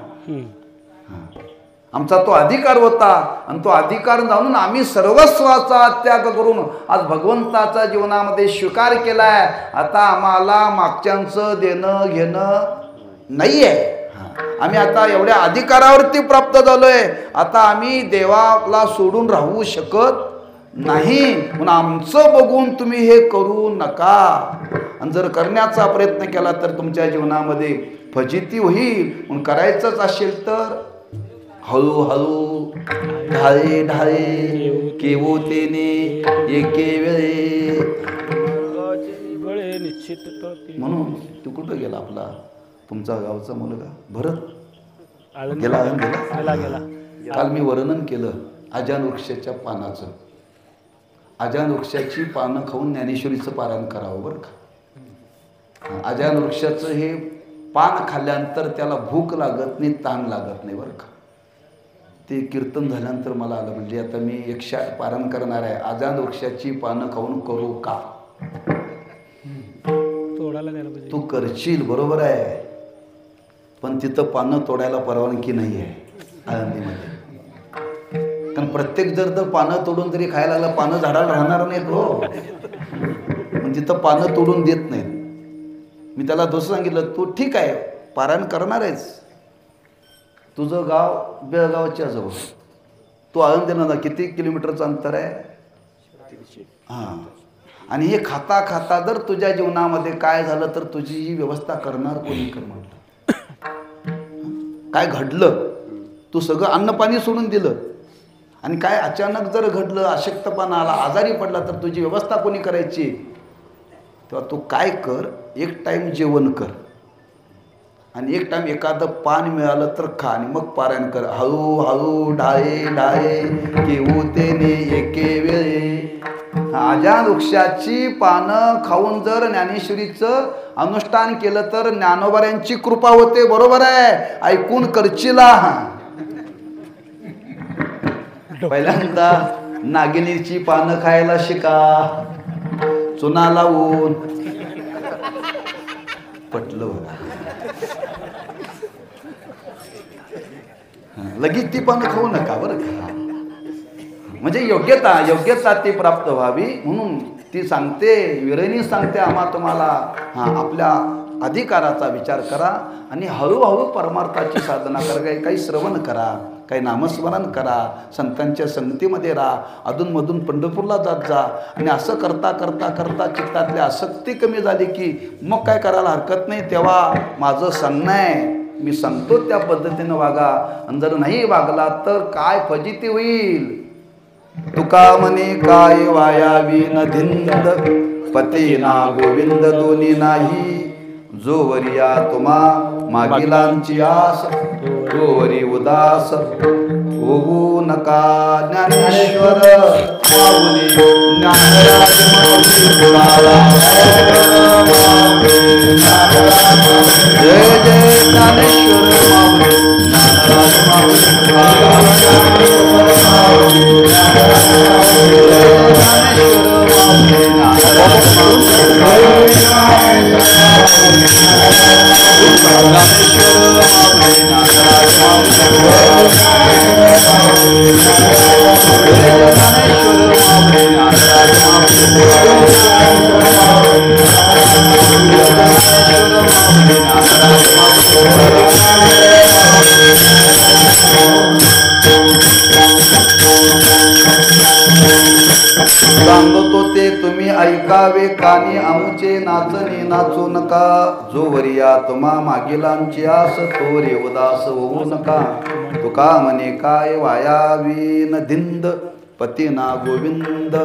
आमचा तो अधिकार होता आणि तो अधिकार जाणून आम्ही सर्वस्वाचा त्याग करून आज भगवंताचा जीवनामध्ये स्वीकार केलाय. आता आम्हाला मागच्यांचं देणं घेणं नाही आहे. आम्ही आता एवढ्या अधिकारावरती प्राप्त झालोय. आता आम्ही देवाला सोडून राहू शकत नाही. म्हणून आमचं बघून तुम्ही हे करू नका. आणि जर करण्याचा प्रयत्न केला तर तुमच्या जीवनामध्ये फजिती होईल. म्हणून करायचंच असेल तर हळूहळू ढाळे ढाळे केवोतेने एके वेळे. म्हणून तू कुठं गेला आपला तुमचा गावचा मुलगा भरत गेला गेला. काल मी वर्णन केलं आजान वृक्षाच्या पानाचं. आजान वृक्षाची पानं खाऊन ज्ञानेश्वरीचं पारायण करावं बरं का. आजान वृक्षाचं हे पान खाल्ल्यानंतर त्याला भूक लागत नाही, ताण लागत नाही बरं का. ते कीर्तन झाल्यानंतर मला आलं म्हणजे आता मी 108 पारायण करणार आहे. आजान वृक्षाची पानं खाऊन करू का. तू करशील बरोबर आहे पण तिथं पानं तोडायला परवानगी नाही आहे आळंदीमध्ये. कारण प्रत्येक जर पानं तोडून जरी खायला लागलं पानं झाडाला राहणार नाहीत हो. पण तिथं पानं तोडून देत नाहीत. मी त्याला दुसरं सांगितलं तू ठीक आहे पारायण करणार आहेस. तुझं गाव बेळगावच्या जवळ. तू आळंदीला किती किलोमीटरचं अंतर आहे. हां आणि हे खाता खाता जर तुझ्या जीवनामध्ये काय झालं तर तुझी ही व्यवस्था करणार कोणी कर म्हटलं. काय घडलं तू सगळं अन्न पाणी सोडून दिलं आणि काय अचानक जर घडलं अशक्तपणा आला आजारी पडला तर तुझी व्यवस्था कोणी करायची. तेव्हा तू काय कर एक टाईम जेवण कर आणि एक टाईम एखादं पान मिळालं तर खा आणि मग पारायण कर. हळूहळू ढाळे ढाळे केवोतेने एके वेळे. आजान वृक्षाची पानं खाऊन जर ज्ञानेश्वरीचं अनुष्ठान केलं तर ज्ञानोबाऱ्यांची कृपा होते बरोबर आहे. ऐकून करचिला. पहिल्यांदा नागिनीची पानं खायला शिका. चुना लावून पटलं लगेच ती पानं खाऊ नका बरं का. म्हणजे योग्यता ती प्राप्त व्हावी म्हणून ती सांगते विरणी सांगते आम्हा तुम्हाला आपल्या अधिकाराचा विचार करा आणि हळूहळू परमार्थाची साधना करा. काही श्रवण करा, काही नामस्मरण करा, संतांच्या संगतीमध्ये राहा, अधूनमधून पंढरपूरला जात जा आणि असं करता करता करता चित्तातली आसक्ती कमी झाली की मग काय करायला हरकत नाही. तेव्हा माझं सांगणं आहे मी सांगतो त्या पद्धतीनं वागा. आणि जर नाही वागला तर काय फजिती होईल. तुका म्हणे काय वायावी न धिंद पती ना गोविंद दोन्ही नाही. जोवरिया तुम्हा मागिलांची आस तोवरी उदास होऊ नका. ज्ञानेश्वर माऊली ज्ञानराज जय जय ज्ञानेश्वर माऊली सांगतो ते तुम्ही ऐकावे कानी आमचे नाचणे नाचू नका. जोवरिया तुम्हा मागिलांची आस तोरे उदास होऊ नका. तुका म्हणे काय वायावी न धिंद पती ना गोविंद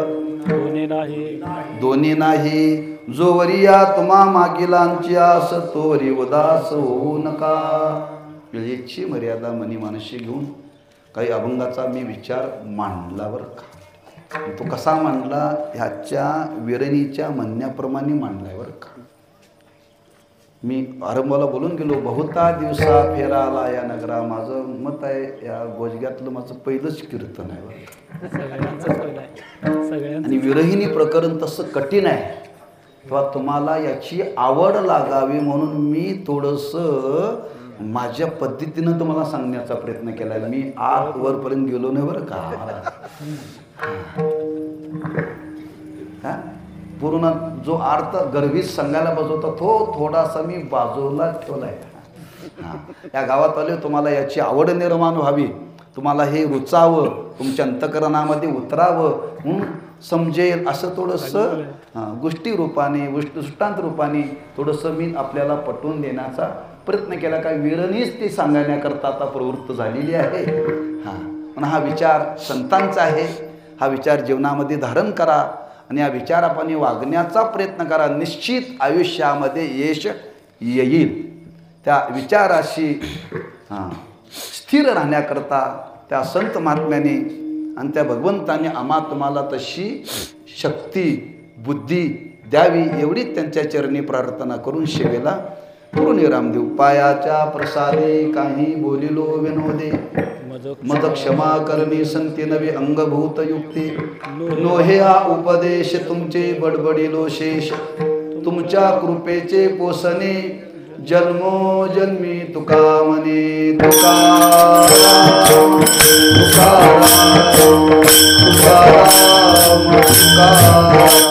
दोन्ही नाही. जोवरिया तुम्हा मागिलांची आस तोरी उदास होऊ नका. वेळेची मर्यादा मनी मानशी घेऊन काही अभंगाचा मी विचार मांडला बरं का. तो कसा मांडला ह्याच्या विरणीच्या म्हणण्याप्रमाणे मांडलाय बरं का. मी आरंभाला बोलून गेलो, बहुता दिवसा फेराला या नगरा. माझं मत आहे या गोजग्यातलं माझं पहिलंच कीर्तन आहे बरं का. सगळ्यांचं पहिलं आहे, सगळ्यांचं. आणि विरहिणी प्रकरण तसं कठीण आहे किंवा तुम्हाला याची आवड लागावी म्हणून मी थोडंसं माझ्या पद्धतीनं तुम्हाला सांगण्याचा प्रयत्न केला आहे. मी आत वरपर्यंत गेलो नाही बरं का. हा पूर्ण जो अर्थ गर्भित सांगायला बसवता तो थोडासा मी बाजूला ठेवलाय. या गावात आले तुम्हाला याची आवड निर्माण व्हावी, तुम्हाला हे रुचावं, तुमच्या अंतकरणामध्ये उतरावं म्हणून समजेल असं थोडंसं गोष्टी रूपाने दृष्टांत रूपाने थोडंसं मी आपल्याला पटवून देण्याचा प्रयत्न केला. काय विरणीच ते सांगण्याकरता आता प्रवृत्त झालेली आहे. पण हा विचार संतांचा आहे. हा विचार जीवनामध्ये धारण करा आणि या विचारापाने वागण्याचा प्रयत्न करा. निश्चित आयुष्यामध्ये यश येईल. त्या विचाराशी स्थिर राहण्याकरता त्या संत महात्म्याने आणि त्या भगवंताने तुम्हाला तशी शक्ती बुद्धी द्यावी एवढी त्यांच्या चरणी प्रार्थना करून सेवेला पूर्णविराम देऊ. पायाच्या प्रसादे काही बोलिलो विनोदे, मज क्षमा करणी संती नवे अंगभूत युक्ती. लोहे हा उपदेश तुमचे बडबडिलो शेष, तुमच्या कृपेचे पोसणे जन्मोजन्मी तुका म्हणे. तुकाराम तुकाराम तुकाराम तुकाराम.